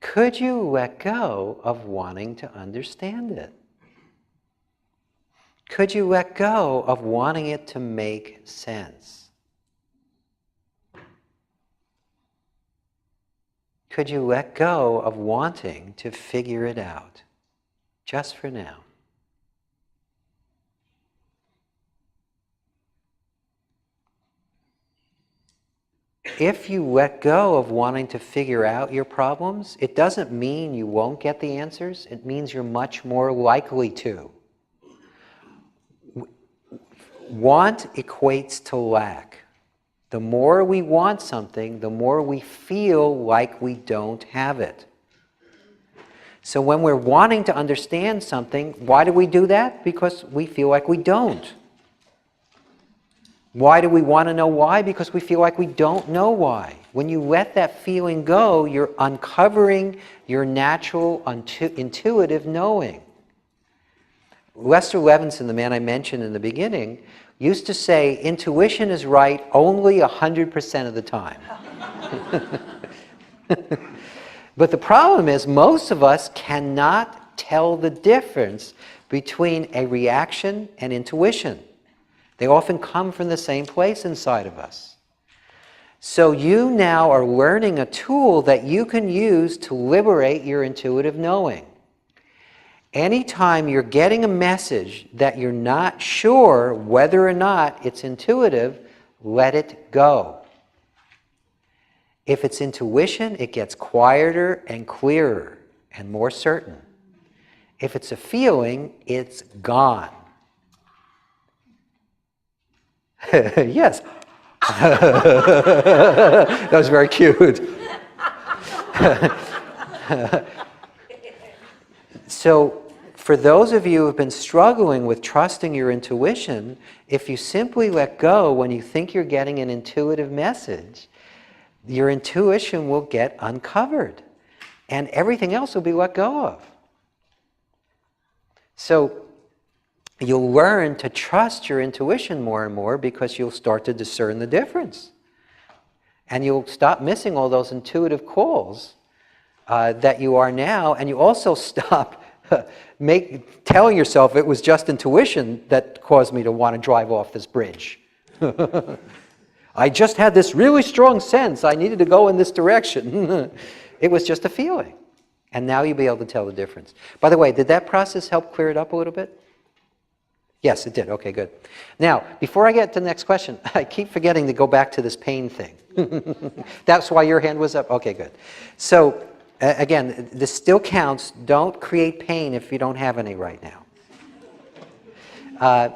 Could you let go of wanting to understand it? Could you let go of wanting it to make sense? Could you let go of wanting to figure it out, just for now? If you let go of wanting to figure out your problems, it doesn't mean you won't get the answers. It means you're much more likely to. Want equates to lack. The more we want something, the more we feel like we don't have it. So when we're wanting to understand something, why do we do that? Because we feel like we don't. Why do we want to know why? Because we feel like we don't know why. When you let that feeling go, you're uncovering your natural, intuitive knowing. Lester Levinson, the man I mentioned in the beginning, used to say, intuition is right only 100% of the time. But the problem is, most of us cannot tell the difference between a reaction and intuition. They often come from the same place inside of us. So you now are learning a tool that you can use to liberate your intuitive knowing. Anytime you're getting a message that you're not sure whether or not it's intuitive, let it go. If it's intuition, it gets quieter and clearer and more certain. If it's a feeling, it's gone. Yes. That was very cute. So, for those of you who have been struggling with trusting your intuition, if you simply let go when you think you're getting an intuitive message, your intuition will get uncovered, and everything else will be let go of. So, you'll learn to trust your intuition more and more because you'll start to discern the difference. And you'll stop missing all those intuitive calls that you are now, and you also stop telling yourself it was just intuition that caused me to want to drive off this bridge. I just had this really strong sense I needed to go in this direction. It was just a feeling. And now you'll be able to tell the difference. By the way, did that process help clear it up a little bit? Yes, it did. Okay, good. Now, before I get to the next question, I keep forgetting to go back to this pain thing. That's why your hand was up? Okay, good. So, again, this still counts. Don't create pain if you don't have any right now.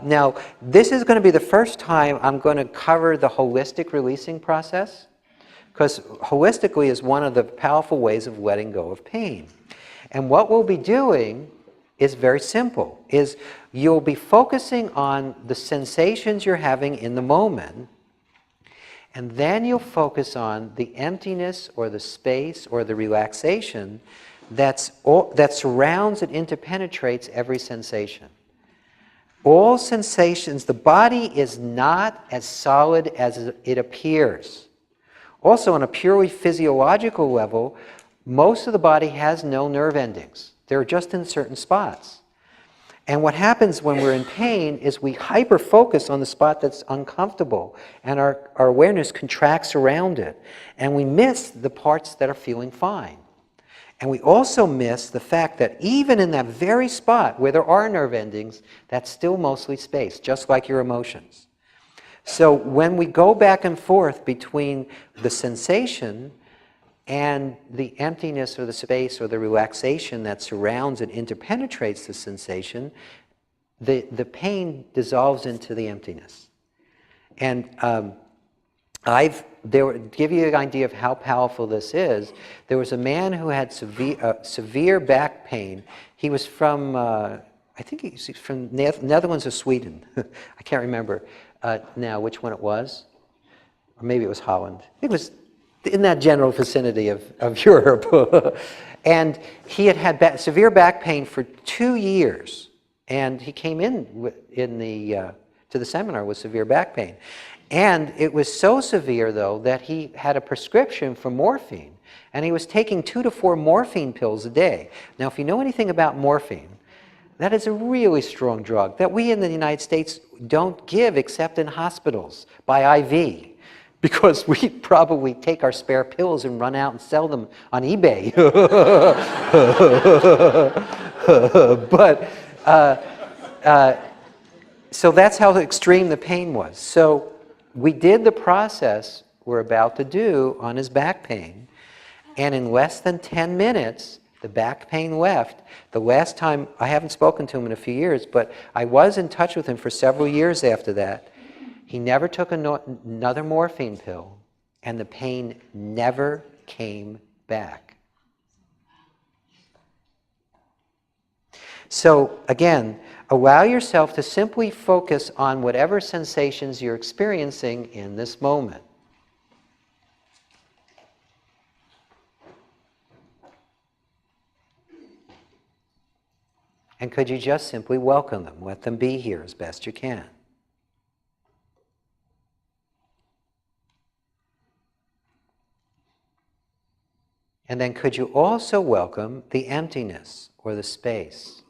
Now, this is going to be the first time I'm going to cover the holistic releasing process, because holistically is one of the powerful ways of letting go of pain. And what we'll be doing is very simple, is you'll be focusing on the sensations you're having in the moment, and then you'll focus on the emptiness or the space or the relaxation that surrounds and interpenetrates every sensation. all sensations, the body is not as solid as it appears. Also, on a purely physiological level, most of the body has no nerve endings. They're just in certain spots. And what happens when we're in pain is we hyper-focus on the spot that's uncomfortable, and our awareness contracts around it, and we miss the parts that are feeling fine. And we also miss the fact that even in that very spot where there are nerve endings, that's still mostly space, just like your emotions. So when we go back and forth between the sensation and the emptiness or the space or the relaxation that surrounds and interpenetrates the sensation, the pain dissolves into the emptiness. And give you an idea of how powerful this is. There was a man who had severe back pain. He was from, I think he's from Netherlands or Sweden. I can't remember now which one it was. Or maybe it was Holland. It was in that general vicinity of Europe. And he had severe back pain for 2 years. And he came to the seminar with severe back pain. And it was so severe, though, that he had a prescription for morphine. And he was taking 2 to 4 morphine pills a day. Now, if you know anything about morphine, that is a really strong drug that we in the United States don't give except in hospitals by IV. Because we probably take our spare pills and run out and sell them on eBay. So that's how extreme the pain was. So we did the process we're about to do on his back pain, and in less than 10 minutes, the back pain left. The last time, I haven't spoken to him in a few years, but I was in touch with him for several years after that. He never took another morphine pill, and the pain never came back. So again, allow yourself to simply focus on whatever sensations you're experiencing in this moment. And could you just simply welcome them, let them be here as best you can. And then could you also welcome the emptiness or the space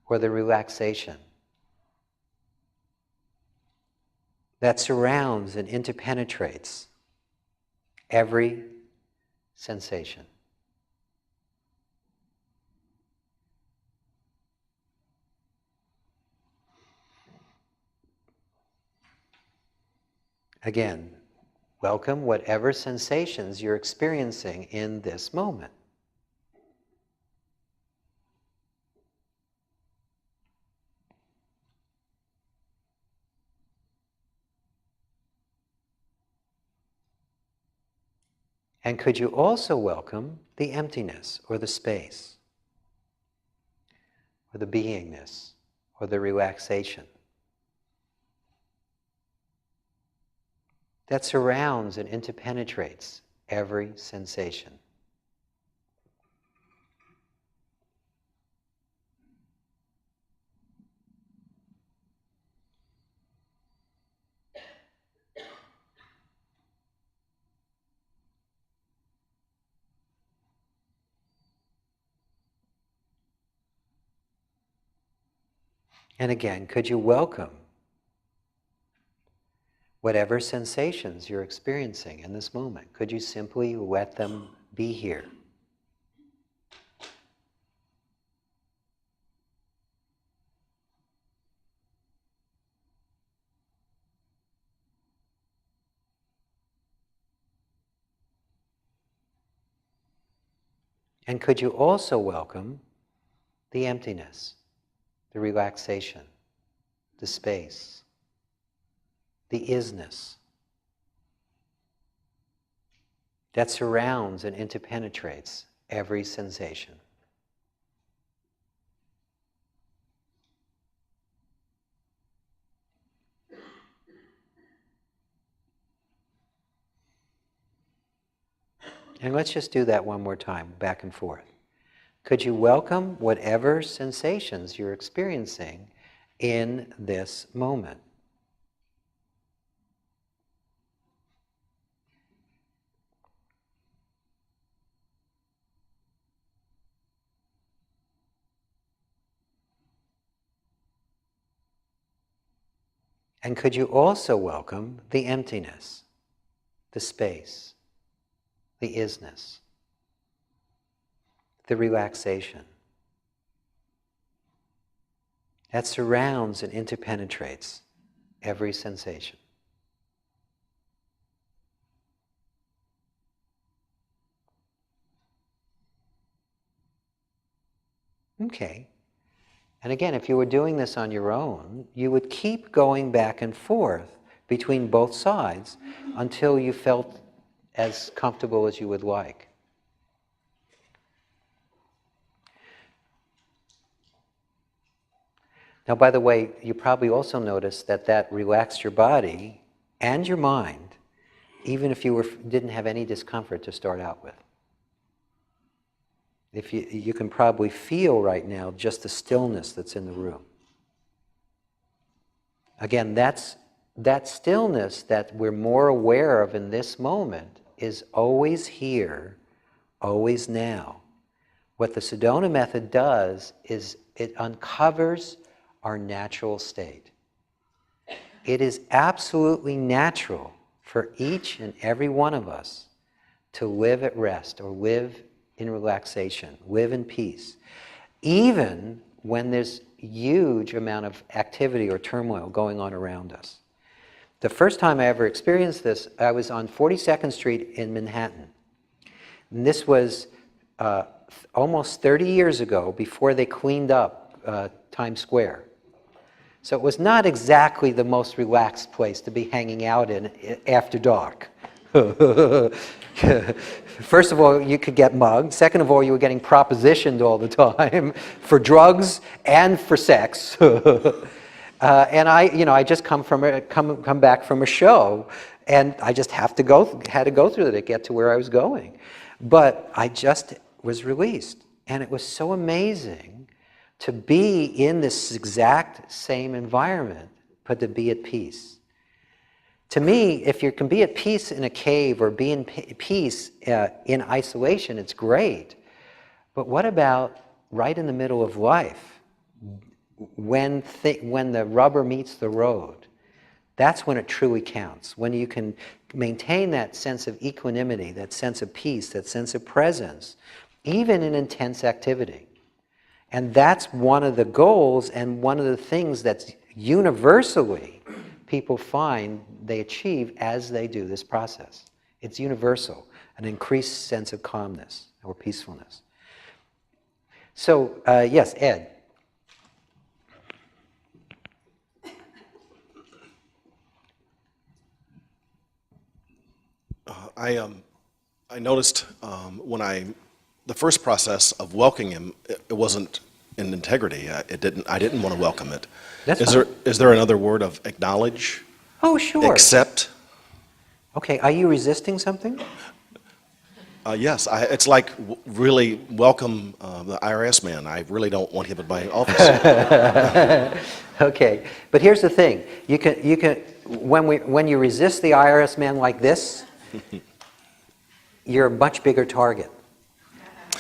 or the relaxation that surrounds and interpenetrates every sensation. Again, welcome whatever sensations you're experiencing in this moment. And could you also welcome the emptiness or the space or the beingness or the relaxation that surrounds and interpenetrates every sensation. And again, could you welcome whatever sensations you're experiencing in this moment? Could you simply let them be here? And could you also welcome the emptiness, the relaxation, the space, the isness that surrounds and interpenetrates every sensation? And let's just do that one more time, back and forth. Could you welcome whatever sensations you're experiencing in this moment. And could you also welcome the emptiness, the space, the isness, the relaxation that surrounds and interpenetrates every sensation? Okay. And again, if you were doing this on your own, you would keep going back and forth between both sides until you felt as comfortable as you would like. Now, by the way, you probably also noticed that that relaxed your body and your mind, even if you didn't have any discomfort to start out with. If you can probably feel right now just the stillness that's in the room. Again, that stillness that we're more aware of in this moment is always here, always now. What the Sedona method does is it uncovers our natural state. It is absolutely natural for each and every one of us to live at rest or live in relaxation, live in peace, even when there's huge amount of activity or turmoil going on around us. The first time I ever experienced this, I was on 42nd Street in Manhattan. And this was almost 30 years ago, before they cleaned up Times Square. So it was not exactly the most relaxed place to be hanging out in after dark. First of all, you could get mugged. Second of all, you were getting propositioned all the time for drugs and for sex. And I just come back from a show, and I just had to go through that to get to where I was going. But I just was released, and it was so amazing to be in this exact same environment, but to be at peace. To me, if you can be at peace in a cave or be in peace in isolation, it's great. But what about right in the middle of life, when the rubber meets the road? That's when it truly counts, when you can maintain that sense of equanimity, that sense of peace, that sense of presence, even in intense activity. And that's one of the goals and one of the things that's universally people find they achieve as they do this process. It's universal, an increased sense of calmness or peacefulness. So, yes, Ed. I noticed when the first process of welcoming him, it wasn't in integrity. I didn't want to welcome it. Is there another word of acknowledge? Oh, sure. Accept? Okay, are you resisting something? Yes, it's like really welcome the IRS man. I really don't want him in my office. Okay, but here's the thing: you can when you resist the IRS man like this, you're a much bigger target.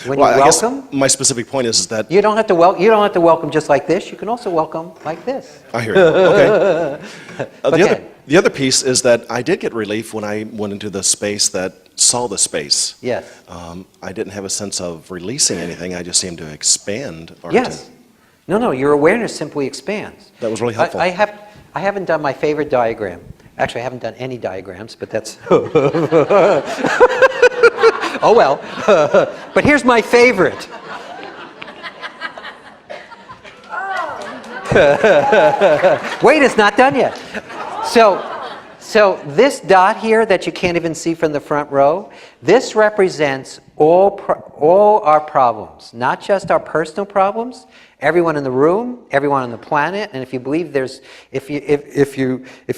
When Well, you I guess welcome, my specific point is that you don't have to welcome just like this. You can also welcome like this. I hear you. Okay. Okay. The other piece is that I did get relief when I went into the space that saw the space. Yes. I didn't have a sense of releasing anything. I just seemed to expand. Yes. No, your awareness simply expands. That was really helpful. I haven't done my favorite diagram. Actually, I haven't done any diagrams, but that's... Oh well. But here's my favorite. Wait, it's not done yet. So this dot here that you can't even see from the front row, this represents all our problems, not just our personal problems. Everyone in the room, everyone on the planet, and if you believe if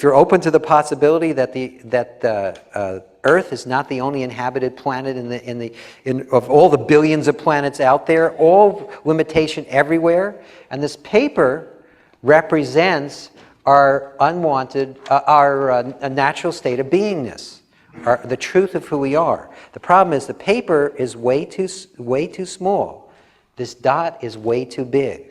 you're open to the possibility that the Earth is not the only inhabited planet of all the billions of planets out there, all limitation everywhere, and this paper represents our unwanted, our natural state of beingness, the truth of who we are. The problem is the paper is way too small. This dot is way too big.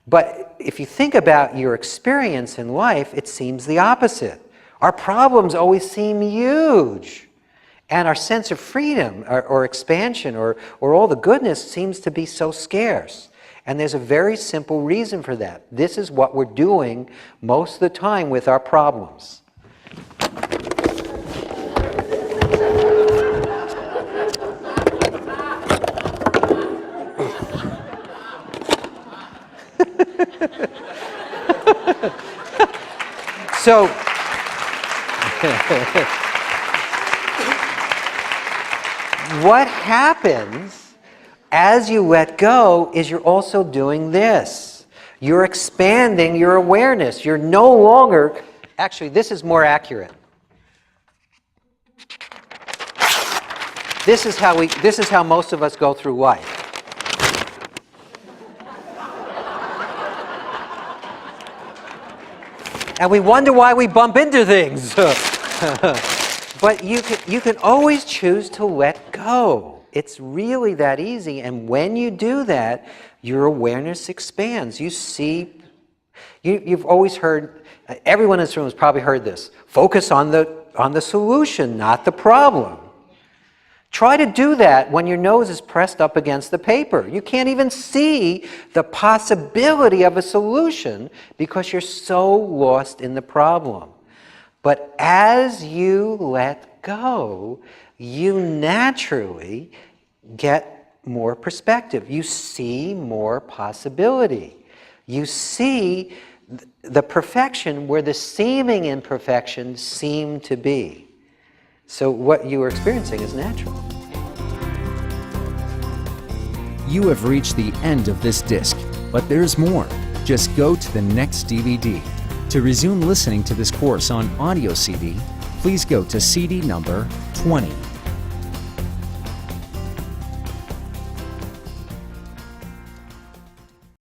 But if you think about your experience in life, it seems the opposite. Our problems always seem huge. And our sense of freedom or expansion or all the goodness seems to be so scarce. And there's a very simple reason for that. This is what we're doing most of the time with our problems. So, what happens as you let go is you're also doing this. You're expanding your awareness. You're no longer, actually, this is more accurate. This is how most of us go through life. And we wonder why we bump into things. But you can always choose to let go. It's really that easy. And when you do that, your awareness expands. You see, you've always heard, everyone in this room has probably heard this, focus on the solution, not the problem. Try to do that when your nose is pressed up against the paper. You can't even see the possibility of a solution because you're so lost in the problem. But as you let go, you naturally get more perspective. You see more possibility. You see the perfection where the seeming imperfections seem to be. So what you are experiencing is natural. You have reached the end of this disc, but there's more. Just go to the next DVD. To resume listening to this course on audio CD, please go to CD number 20.